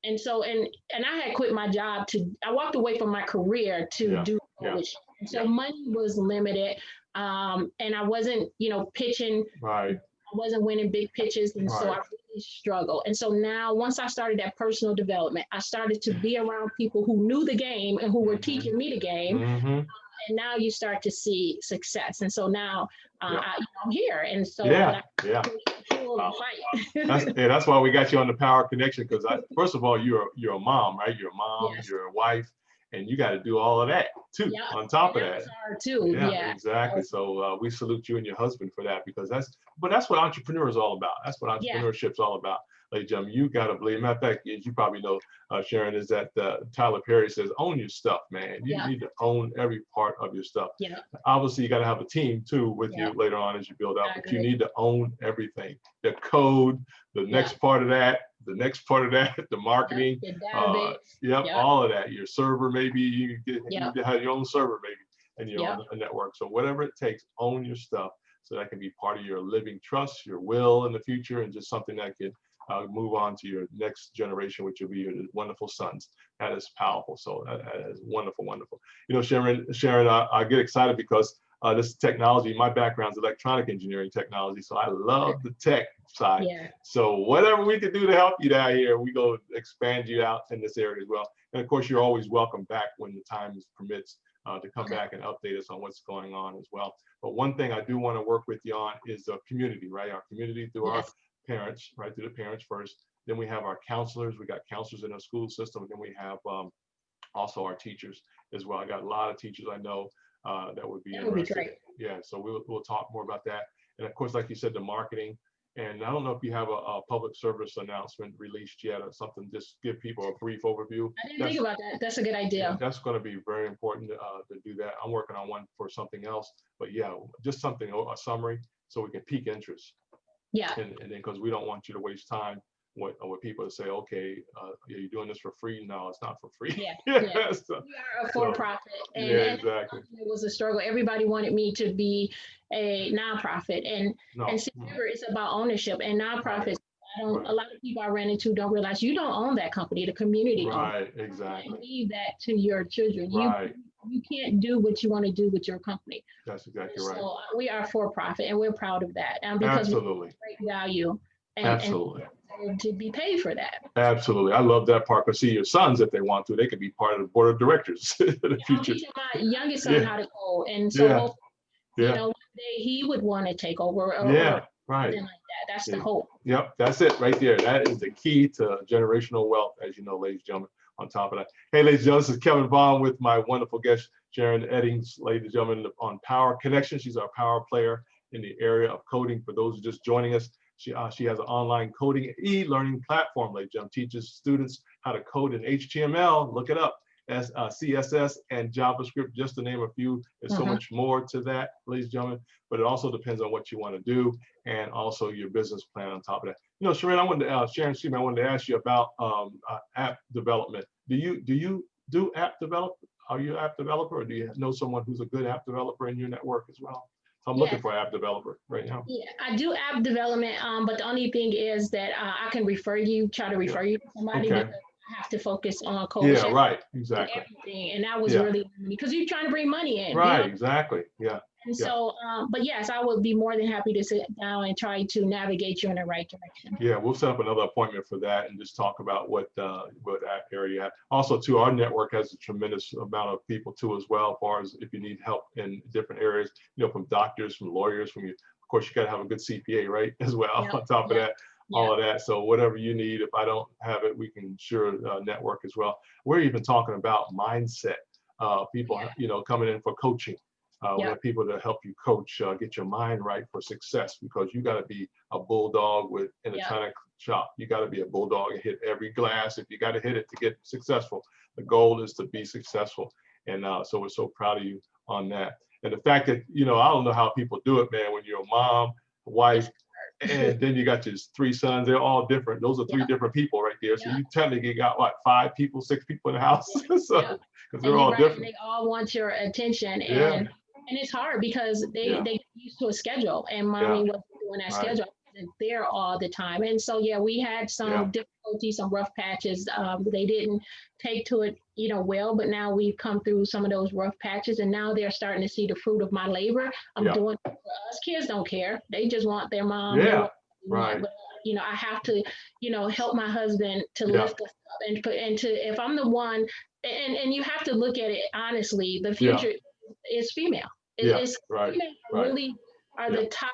And so and I had quit my job I walked away from my career to Yeah, do yeah, coaching. And so yeah, money was limited. And I wasn't, you know, pitching, right, I wasn't winning big pitches. And so I right. really struggled. And so now once I started that personal development, I started to be around people who knew the game and who were Mhm, teaching me the game. mhm. And now you start to see success. And so now Yeah, I'm here. And so, but yeah, I yeah. still Wow. fight. That's why we got you on the Power Connection, because first of all, you're a mom, right? You're a mom, Yes. you're a wife, and you got to do all of that too, Yeah. on top And of that that. was hard too. Yeah, Yeah. exactly. So we salute you and your husband for that, because that's what entrepreneur is all about. That's what Yeah. entrepreneurship's all about. Like Jim, you got to believe. Matter of fact, as you probably know, Sharon, is that Tyler Perry says, own your stuff, man. You Yeah. need to own every part of your stuff. Yeah. Obviously, you got to have a team too with Yeah. you later on as you build out, I but you agree. need to own everything. The code, the Yeah. next part of that, the next part of that, the marketing, The database. yep, Yeah. all of that. Your server, maybe you Yeah. need to have your own server, maybe, and your Yeah. own network. So whatever it takes, own your stuff, so that can be part of your living trust, your will in the future, and just something that can move on to your next generation, which will be your wonderful sons. That is powerful. So that is wonderful, wonderful. You know, Sharon, I get excited because this technology, my background is electronic engineering technology, so I love the tech side. Yeah. So whatever we can do to help you down here, we go expand you out in this area as well. And of course, you're always welcome back when the time permits to come back and update us on what's going on as well. But one thing I do want to work with you on is the community, right? Our community through our parents, right? Through the parents first. Then we have our counselors. We got counselors in our school system. And then we have also our teachers as well. I got a lot of teachers I know that would be interested. Great. Yeah, so we'll talk more about that. And of course, like you said, the marketing. And I don't know if you have a public service announcement released yet or something, just give people a brief overview. I didn't think about that. That's a good idea. Yeah, that's going to be very important to do that. I'm working on one for something else, but yeah, just something, a summary, so we can pique interest. Yeah. And then, because we don't want you to waste time with people to say, okay, you're doing this for free. No, it's not for free. Yeah. Yeah. So, we are a for-profit. And, yeah, exactly. It was a struggle. Everybody wanted me to be a nonprofit. And see, remember, it's about ownership and nonprofits. A lot of people I ran into don't realize you don't own that company. The community owns it. Right, exactly. You leave that to your children. Right. You can't do what you want to do with your company. That's exactly right. So we are for profit, and we're proud of that. Because absolutely. We great value. Absolutely. And to be paid for that. Absolutely. I love that part. Because see, your sons, if they want to, they could be part of the board of directors in the future. I'm teaching my youngest son how to code. And so, you know, one day he would want to take over. Or right. Something like that. That's the hope. Yep, that's it right there. That is the key to generational wealth, as you know, ladies and gentlemen. On top of that, hey, ladies and gentlemen, this is Kevin Vaughan with my wonderful guest, Sharen Eddings, ladies and gentlemen, on Power Connection. She's our power player in the area of coding. For those who are just joining us, she has an online coding e-learning platform, ladies and gentlemen, teaches students how to code in HTML. Look it up. As CSS and JavaScript, just to name a few. There's so much more to that, ladies and gentlemen, but it also depends on what you want to do and also your business plan on top of that. You know, Sharen, I wanted to ask you about app development. Do you do app development? Are you an app developer, or do you know someone who's a good app developer in your network as well? So I'm looking for an app developer right now. Yeah, I do app development, but the only thing is that I can try to refer you to somebody. Okay. Because I have to focus on code. Yeah, right, exactly. Everything, and that was really because you're trying to bring money in. Right, you know? exactly. Yeah. And so, but yes, I would be more than happy to sit down and try to navigate you in the right direction. Yeah, we'll set up another appointment for that and just talk about what app area. Also, too, our network has a tremendous amount of people too as well. As far as if you need help in different areas, you know, from doctors, from lawyers, from you. Of course, you got to have a good CPA, right? As well. On top of that. All of that. So whatever you need, if I don't have it, we can network as well. We're even talking about mindset. People, you know, coming in for coaching. We have people to help you coach, get your mind right for success, because you got to be a bulldog in a china shop. You got to be a bulldog and hit every glass. If you got to hit it to get successful, the goal is to be successful. And so we're so proud of you on that. And the fact that, you know, I don't know how people do it, man, when you're a mom, a wife, and then you got your 3 sons, they're all different. Those are 3 different people right there. So you technically got what, 5 people, 6 people in the house? So, because they're all different. They all want your attention. And it's hard because they get used to a schedule, and mommy wasn't doing that schedule. And there all the time. And so, we had some difficulties, some rough patches. They didn't take to it, you know, well, but now we've come through some of those rough patches, and now they're starting to see the fruit of my labor. I'm doing it for us. Kids don't care. They just want their mom. But, you know, I have to, you know, help my husband to lift us up and to, if I'm the one, and you have to look at it honestly, the future is female. It's female really are the top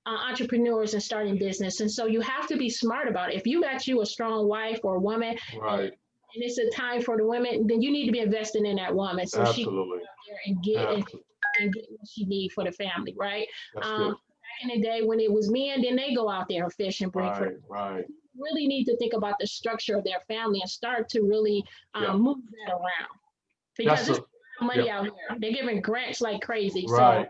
entrepreneurs and starting business. And so you have to be smart about it. If you got you a strong wife or a woman, and it's a time for the women, then you need to be investing in that woman so she can go out there and get what she needs for the family, right? Back in the day when it was men, then they go out there and fish and bring for really need to think about the structure of their family and start to really move that around, because there's money out here. They're giving grants like crazy. Right.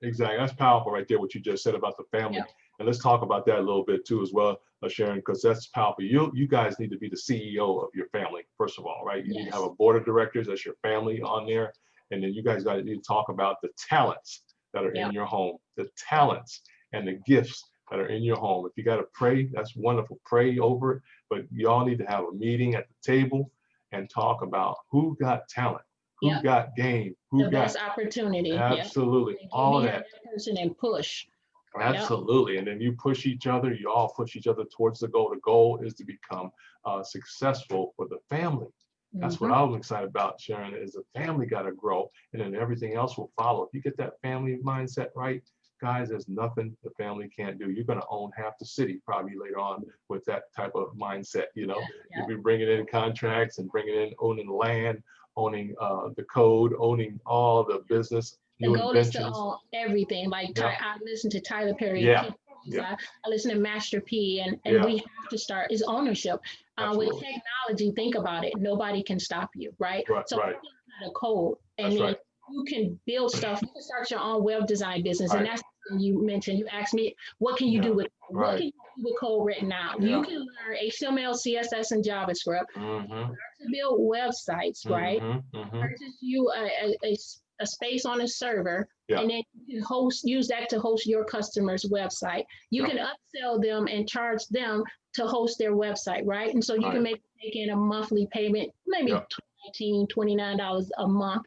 Exactly. That's powerful right there, what you just said about the family. And let's talk about that a little bit too as well, Sharen, because that's powerful. You guys need to be the CEO of your family, first of all, right? You need to have a board of directors, that's your family on there. And then you guys got to need to talk about the talents that are in your home, the talents and the gifts that are in your home. If you got to pray, that's wonderful. Pray over it. But y'all need to have a meeting at the table and talk about who got talent. Who got game? Who got best opportunity? Absolutely, all that person and push. Absolutely, and then you push each other. You all push each other towards the goal. The goal is to become successful for the family. That's what I was excited about, Sharen. Is the family got to grow, and then everything else will follow. If you get that family mindset right, guys, there's nothing the family can't do. You're going to own half the city probably later on with that type of mindset. You know, you'll be bringing in contracts and bringing in owning land, owning the code, owning all the business, new the goal inventions. Is to own everything. Like I listen to Tyler Perry. I listen to Master P, and we have to start is ownership. With technology, think about it. Nobody can stop you, right? So you know the code, and then you can build stuff. You can start your own web design business, and that's something you mentioned. You asked me, what can you do with what can you do with code written out? You can learn HTML, CSS, and JavaScript. Start to build websites, right? Purchase you a space on a server, and then you can use that to host your customer's website. You can upsell them and charge them to host their website, right? And so you can make in a monthly payment, maybe $19, $29 a month.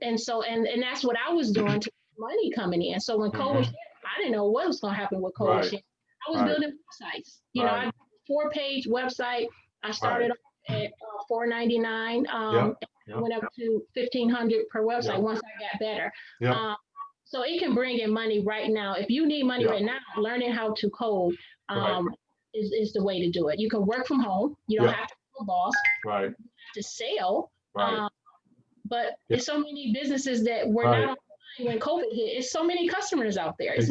And so that's what I was doing to money coming in. So when COVID was hit, I didn't know what was going to happen with COVID hit. I was building websites. You know, I did a 4-page website. I started off at $4.99. Went up to $1,500 per website once I got better. So it can bring in money right now. If you need money right now, learning how to code is the way to do it. You can work from home. You don't have to have a boss. You have to sell. But there's so many businesses that were not online when COVID hit. It's so many customers out there. It's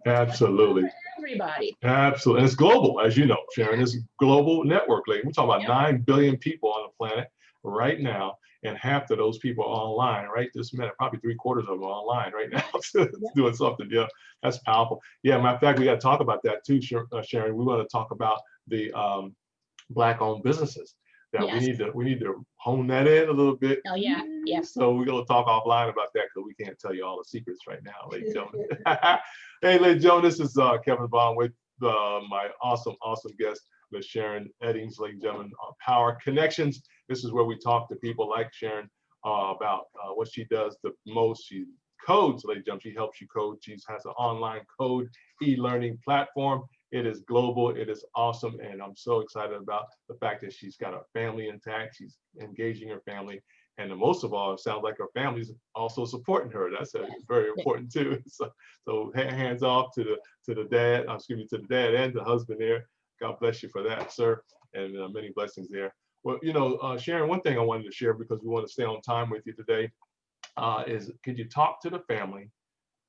Absolutely. Everybody. Absolutely. And it's global, as you know, Sharen. It's global network. Like, we're talking about 9 billion people on the planet right now, and half of those people are online right this minute. Probably 3/4 of them are online right now doing something. That's powerful. Matter of fact, we got to talk about that too, Sharen. We want to talk about the Black-owned businesses. That we need to hone that in a little bit. So we're gonna talk offline about that, because we can't tell you all the secrets right now, ladies and gentlemen. Hey, ladies and gentlemen, this is Kevin Vaughan with my awesome guest, Ms. Sharen Eddings, ladies and gentlemen, on Power Connections. This is where we talk to people like Sharen about what she does the most. She codes, ladies and gentlemen. She helps you code. She has an online code e-learning platform. It is global. It is awesome. And I'm so excited about the fact that she's got her family intact. She's engaging her family. And most of all, it sounds like her family's also supporting her. That's very important too. So hands off to the dad, to the dad and the husband there. God bless you for that, sir. And many blessings there. Well, you know, Sharen, one thing I wanted to share, because we want to stay on time with you today, is could you talk to the family,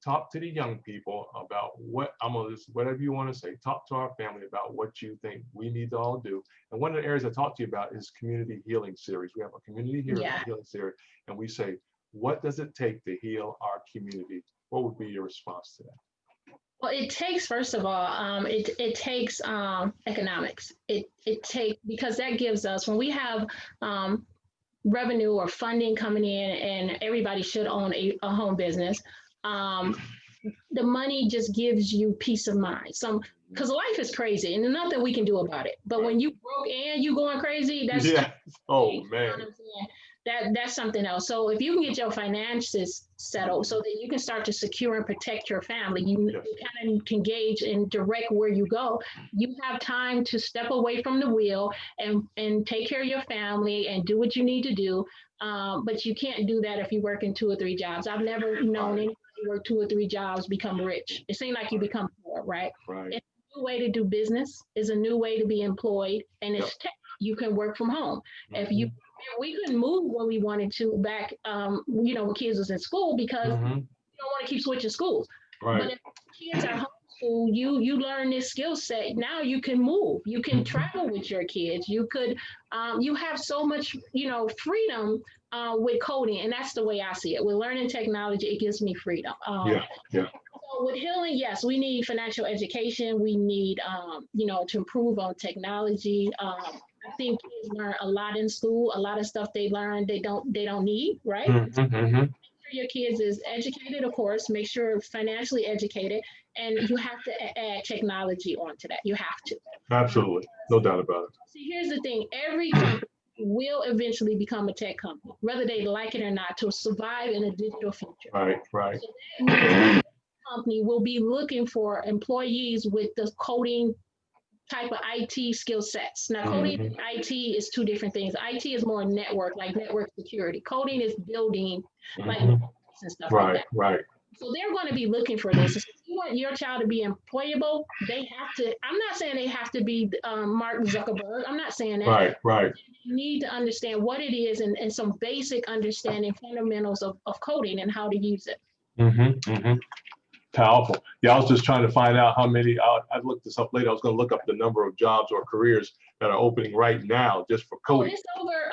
talk to the young people about what I'm gonna just whatever you want to say. Talk to our family about what you think we need to all do. And one of the areas I talk to you about is community healing series. We have a community healing series, and we say, what does it take to heal our community? What would be your response to that? Well, it takes, first of all, it takes economics. It takes, because that gives us, when we have revenue or funding coming in, and everybody should own a home business, the money just gives you peace of mind. Because life is crazy and there's nothing we can do about it. But when you broke and you going crazy, that's oh man. You know what I'm saying? That's something else. So if you can get your finances settled so that you can start to secure and protect your family, you kind of can gauge and direct where you go. You have time to step away from the wheel and take care of your family and do what you need to do. But you can't do that if you work in 2 or 3 jobs. I've never known anybody work 2 or 3 jobs become rich. It seems like you become poor, right? It's a new way to do business. It's a new way to be employed, and it's tech. You can work from home. If we couldn't move when we wanted to back, when kids was in school, because you don't want to keep switching schools. But if kids are homeschooled, you learn this skill set. Now you can move. You can travel with your kids. You could, you have so much, freedom with coding, and that's the way I see it. With learning technology, it gives me freedom. So with healing, yes, we need financial education. We need, to improve on technology. I think kids learn a lot in school. A lot of stuff they learn they don't need, right? Make sure your kids is educated, of course. Make sure financially educated, and you have to add technology onto that. You have to. Absolutely, no doubt about it. See, here's the thing: every company will eventually become a tech company, whether they like it or not, to survive in a digital future. Right. So that means company will be looking for employees with the coding type of IT skill sets. Now, coding and IT is 2 different things. IT is more network, like network security. Coding is building, like and stuff like that. Right. So they're going to be looking for this. If you want your child to be employable, they have to. I'm not saying they have to be Mark Zuckerberg. I'm not saying that. Right. You need to understand what it is and some basic understanding, fundamentals of coding and how to use it. Powerful. Yeah, I was just trying to find out how many. I looked this up later. I was going to look up the number of jobs or careers that are opening right now just for coding. It's over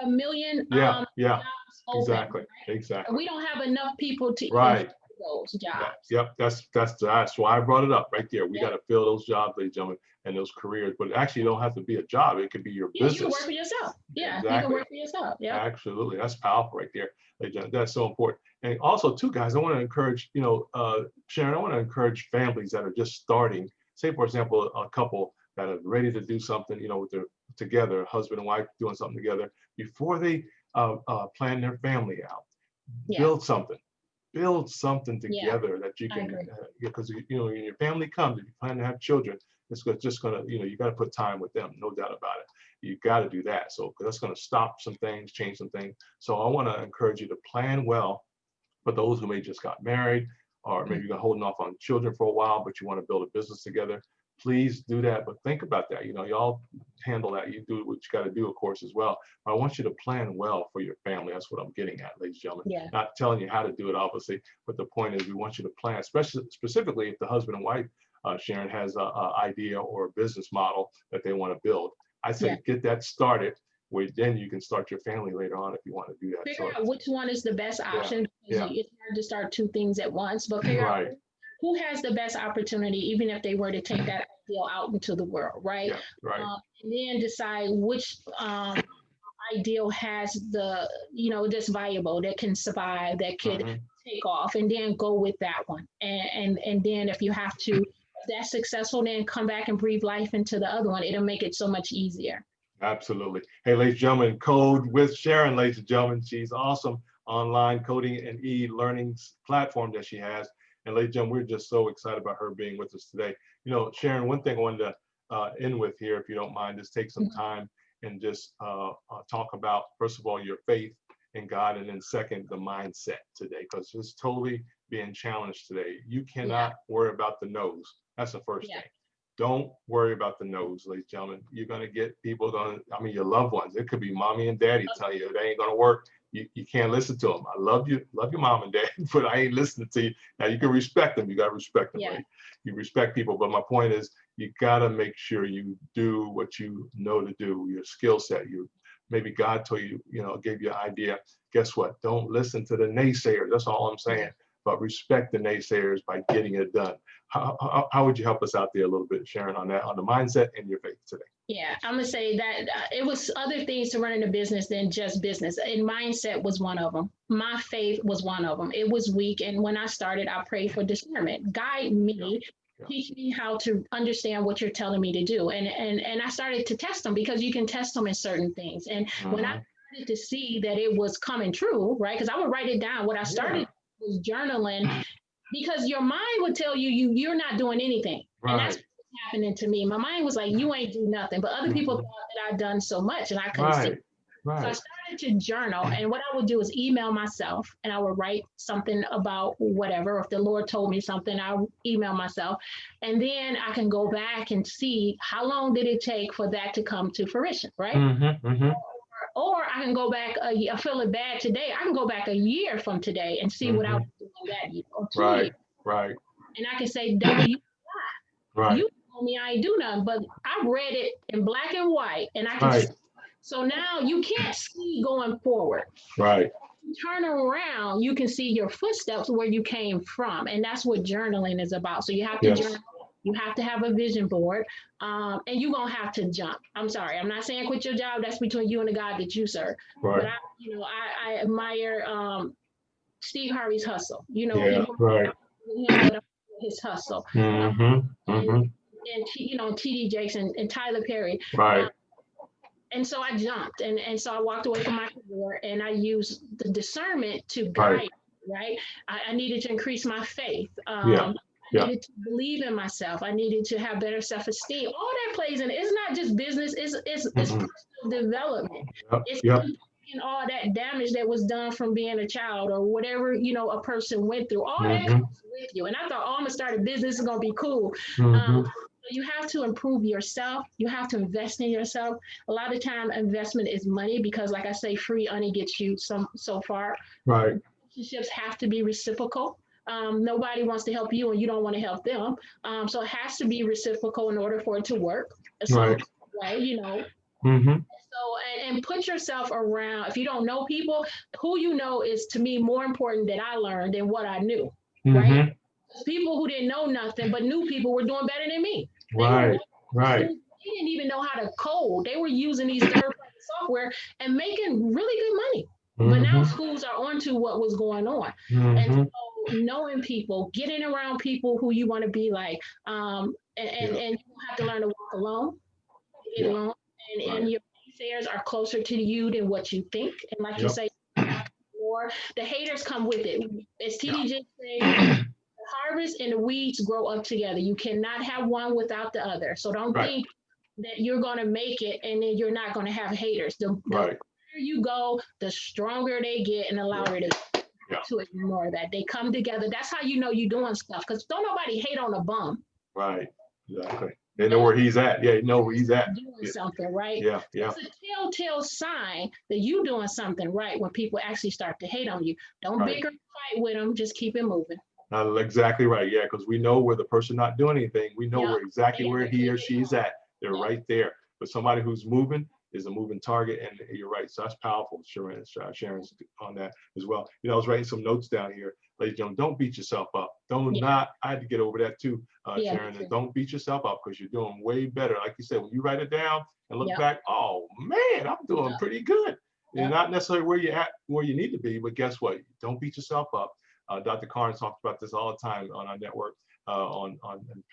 1 million. Jobs open, Exactly. We don't have enough people to those jobs. That's why I brought it up right there. We got to fill those jobs, ladies and gentlemen, and those careers. But actually, you don't have to be a job. It could be your business. You can work for yourself. You can work for yourself. Yeah. Absolutely. That's powerful right there. That's so important. And also, too, guys, I want to encourage, Sharen, I want to encourage families that are just starting. Say, for example, a couple that are ready to do something, with their together, husband and wife doing something together, before they plan their family out. Build something together that you can, because when your family comes, if you plan to have children, it's just gonna, you got to put time with them, no doubt about it. You got to do that. So that's going to stop some things, change some things. So I want to encourage you to plan well for those who may just got married, or maybe you're holding off on children for a while, but you want to build a business together. Please do that, but think about that. Y'all handle that. You do what you got to do, of course, as well. But I want you to plan well for your family. That's what I'm getting at, ladies and gentlemen. Not telling you how to do it, obviously, but the point is we want you to plan, specifically if the husband and wife, Sharen, has an idea or a business model that they want to build. I say get that started, where then you can start your family later on if you want to do that. Figure out which one is the best option. It's hard to start 2 things at once, but figure out who has the best opportunity, even if they were to take that ideal out into the world, right? And then decide which ideal has the, that's viable, that can survive, that could take off, and then go with that one. And then if you have to, if that's successful, then come back and breathe life into the other one. It'll make it so much easier. Absolutely. Hey, ladies and gentlemen, Code with Sharen, ladies and gentlemen. She's awesome online coding and e-learning platform that she has. And ladies and gentlemen, we're just so excited about her being with us today. Sharen, one thing I wanted to end with here, if you don't mind, is take some time and just talk about, first of all, your faith in God, and then second, the mindset today, because it's totally being challenged today. You cannot worry about the no's. That's the first thing. Don't worry about the no's, ladies and gentlemen. You're going to get people your loved ones. It could be mommy and daddy tell you it ain't going to work. you can't listen to them. I love your mom and dad, but I ain't listening to you. Now you can respect them. You got to respect them, right? You respect people. But my point is, you got to make sure you do what you know to do, your skill set. Maybe God told you, gave you an idea. Guess what? Don't listen to the naysayers. That's all I'm saying. But respect the naysayers by getting it done. How would you help us out there a little bit, Sharen, on that, on the mindset and your faith today? Yeah, I'm gonna say that it was other things to running a business than just business. And mindset was one of them. My faith was one of them. It was weak, and when I started, I prayed for discernment. Guide me, teach me how to understand what you're telling me to do. And I started to test them, because you can test them in certain things. And when I started to see that it was coming true, right? Because I would write it down. What I started was journaling, because your mind would tell you're not doing anything, and that's happening to me. My mind was like, you ain't do nothing, but other people thought that I'd done so much, and I couldn't see. So I started to journal, and what I would do is email myself, and I would write something about whatever. If the Lord told me something, I would email myself, and then I can go back and see how long did it take for that to come to fruition, right? Or I can go back, I feel it bad today, I can go back a year from today and see what I was doing that year, or 2 years. And I can say, W, you told me I ain't do nothing, but I read it in black and white, and I can see. So now you can't see going forward. You turn around, you can see your footsteps where you came from. And that's what journaling is about. So you have to journal. You have to have a vision board, and you're going to have to jump. I'm sorry. I'm not saying quit your job. That's between you and the God that you serve. But I admire Steve Harvey's hustle. His hustle. And TD Jakes and Tyler Perry. And so I jumped, and so I walked away from my career, and I used the discernment to guide. I needed to increase my faith. I needed to believe in myself. I needed to have better self-esteem. All that plays in. It's not just business. It's personal development. It's taking all that damage that was done from being a child, or whatever a person went through. All that comes with you. And I thought, I'm gonna start a business. It's gonna be cool. You have to improve yourself. You have to invest in yourself. A lot of time, investment is money, because, like I say, free only gets you so far. Relationships have to be reciprocal. Nobody wants to help you, and you don't want to help them. So it has to be reciprocal in order for it to work. So and put yourself around. If you don't know people, who you know is, to me, more important that I learned than what I knew. Right? People who didn't know nothing but knew people were doing better than me. They didn't even know how to code. They were using these third-party software and making really good money. But now schools are onto what was going on. And so knowing people, getting around people who you want to be like, and you have to learn to walk alone, get alone, and your naysayers are closer to you than what you think. And like you say, more the haters come with it. As TDJ said, the harvest and the weeds grow up together. You cannot have one without the other. So don't think that you're going to make it and then you're not going to have haters. The further you go, the stronger they get, and the louder to ignore that. They come together. That's how you know you're doing stuff, because don't nobody hate on a bum. Exactly. They know where he's at. You know where he's at. Doing something, right? It's a telltale sign that you're doing something right when people actually start to hate on you. Don't bicker and fight with them. Just keep it moving. Exactly right. Because we know where the person not doing anything. We know where he or she's at. They're right there. But somebody who's moving is a moving target, and you're right. So that's powerful. Sharen's on that as well. I was writing some notes down here. Ladies and gentlemen, don't beat yourself up. I had to get over that too, Sharen. And don't beat yourself up, because you're doing way better. Like you said, when you write it down and look back, oh man, I'm doing pretty good. You're not necessarily where you're at, where you need to be, but guess what? Don't beat yourself up. Dr. Carnes talks about this all the time on our network, on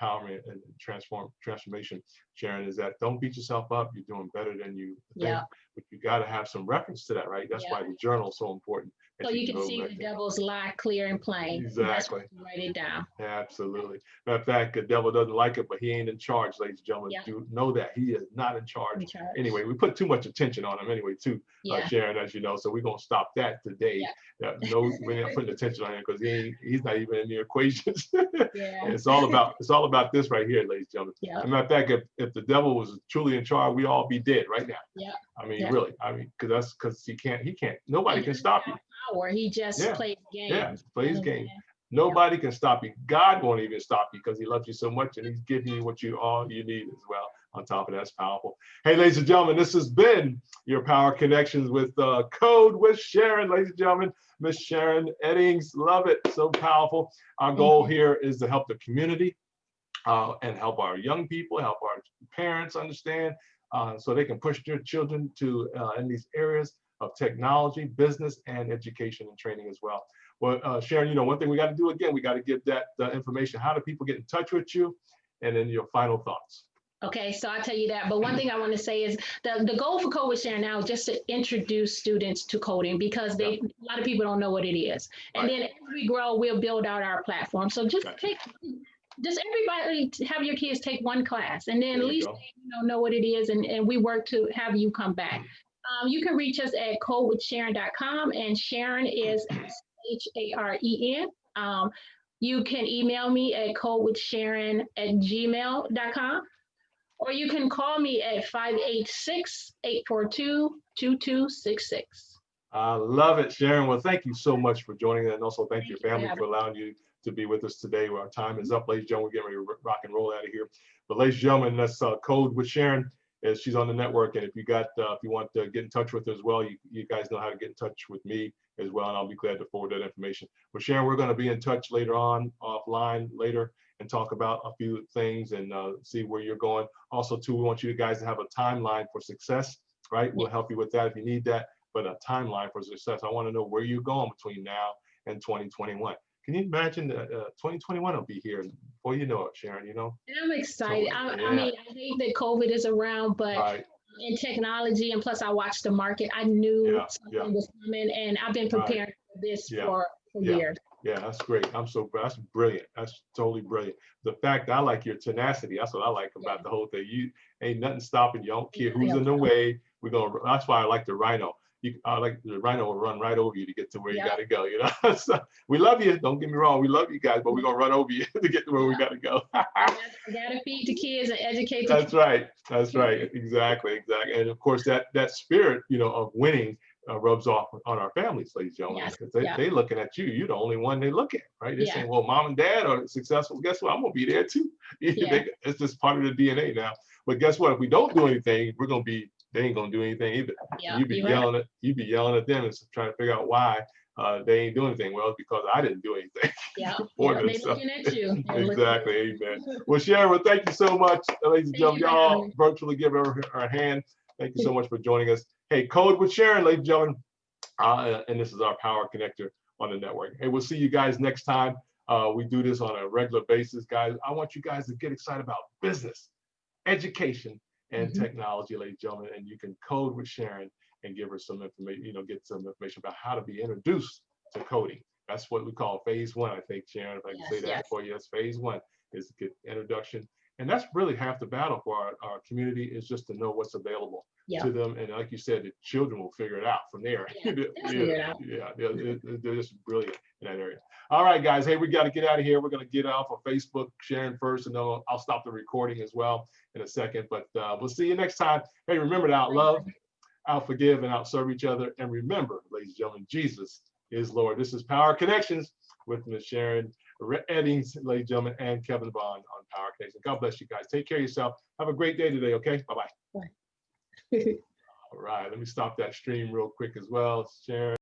empowerment and transformation. Sharen, is that don't beat yourself up. You're doing better than you think, but you got to have some reference to that, right? That's why the journal is so important. So you can see the devil's lie clear and plain. Exactly. Write it down. Absolutely. Matter of fact, the devil doesn't like it, but he ain't in charge, ladies and gentlemen. Yeah. Do know that he is not in charge. charge. Anyway, we put too much attention on him anyway, too, Yeah. Sharen, as you know. So we're gonna stop that today. Yeah. No, we're not putting attention on him because he's not even in the equations. Yeah. It's all about this right here, ladies and gentlemen. Yeah. As a matter of fact, if the devil was truly in charge, we all be dead right now. Yeah. I mean, Yeah. really. I mean, because he can't. Nobody can stop you. Power. He just plays games. Yeah, plays games. Nobody can stop you. God won't even stop you because he loves you so much and he's giving you all you need as well. On top of that, it's powerful. Hey, ladies and gentlemen, this has been your Power Connections with Code with Sharen. Ladies and gentlemen, Miss Sharen Eddings, love it, so powerful. Our goal here is to help the community and help our young people, help our parents understand so they can push their children to in these areas of technology, business, and education and training as well. Well, Sharen, one thing we got to do again, we got to give that information. How do people get in touch with you? And then your final thoughts. Okay, so I'll tell you that. But one thing I want to say is the goal for Code with Sharen now is just to introduce students to coding because a lot of people don't know what it is. And then as we grow, we'll build out our platform. So just everybody have your kids take one class and then at least they know what it is. And we work to have you come back. You can reach us at codewithsharen.com, and Sharen is Sharen. You can email me at codewithsharen@gmail.com, or you can call me at 586-842-2266. I love it, Sharen. Well, thank you so much for joining us, and also thank your family for allowing you to be with us today. Our time is up, ladies and gentlemen. We're getting ready to rock and roll out of here. But ladies and gentlemen, that's Code with Sharen. She's on the network, and if you want to get in touch with her as well, you guys know how to get in touch with me as well, and I'll be glad to forward that information. But Sharen, we're going to be in touch later on, offline later, and talk about a few things and see where you're going. Also, too, we want you guys to have a timeline for success, right? We'll help you with that if you need that, but a timeline for success. I want to know where you're going between now and 2021. Can you imagine that 2021 will be here before you know it, Sharen, And I'm excited. So, I mean, I hate that COVID is around, but in technology, and plus I watched the market, I knew something was coming, and I've been preparing for this for years. Yeah, that's great. That's brilliant. That's totally brilliant. The fact I like your tenacity, that's what I like about the whole thing. You ain't nothing stopping you. Don't care who's in the way. That's why I like the Rhino. The Rhino will run right over you to get to where you got to go. So we love you. Don't get me wrong. We love you guys, but we're going to run over you to get to where we got to go. You got to feed the kids and educate the kids. That's right. Exactly. And of course, that spirit, of winning rubs off on our families, ladies and gentlemen. Because they looking at you. You're the only one they look at, right? They're saying, well, mom and dad are successful. Guess what? I'm going to be there too. It's just part of the DNA now. But guess what? If we don't do anything, they ain't gonna do anything either. You be yelling at them and trying to figure out why they ain't doing anything. Well, it's because I didn't do anything. They're looking at you. Exactly. Amen. Well, Sharen, thank you so much, ladies and gentlemen. Y'all virtually give her a hand. Thank you so much for joining us. Hey, Code with Sharen, ladies and gentlemen. And this is our Power Connector on the network. Hey, we'll see you guys next time. We do this on a regular basis, guys. I want you guys to get excited about business, education, and technology, ladies and gentlemen, and you can code with Sharen and give her some information, get some information about how to be introduced to coding. That's what we call phase one, I think, Sharen, if I can say that for you. That's phase one, is to get introduction. And that's really half the battle for our community, is just to know what's available to them. And like you said, the children will figure it out from there. They're just brilliant in that area. All right, guys. Hey, we got to get out of here. We're going to get off of Facebook, Sharen first, and then I'll stop the recording as well in a second. But we'll see you next time. Hey, remember to outlove, outforgive, and outserve each other. And remember, ladies and gentlemen, Jesus is Lord. This is Power Connections with Miss Sharen Eddings, ladies and gentlemen, and Kevin Vaughan on Power Connections. God bless you guys. Take care of yourself. Have a great day today, okay? Bye-bye. All right, let me stop that stream real quick as well. Sharen.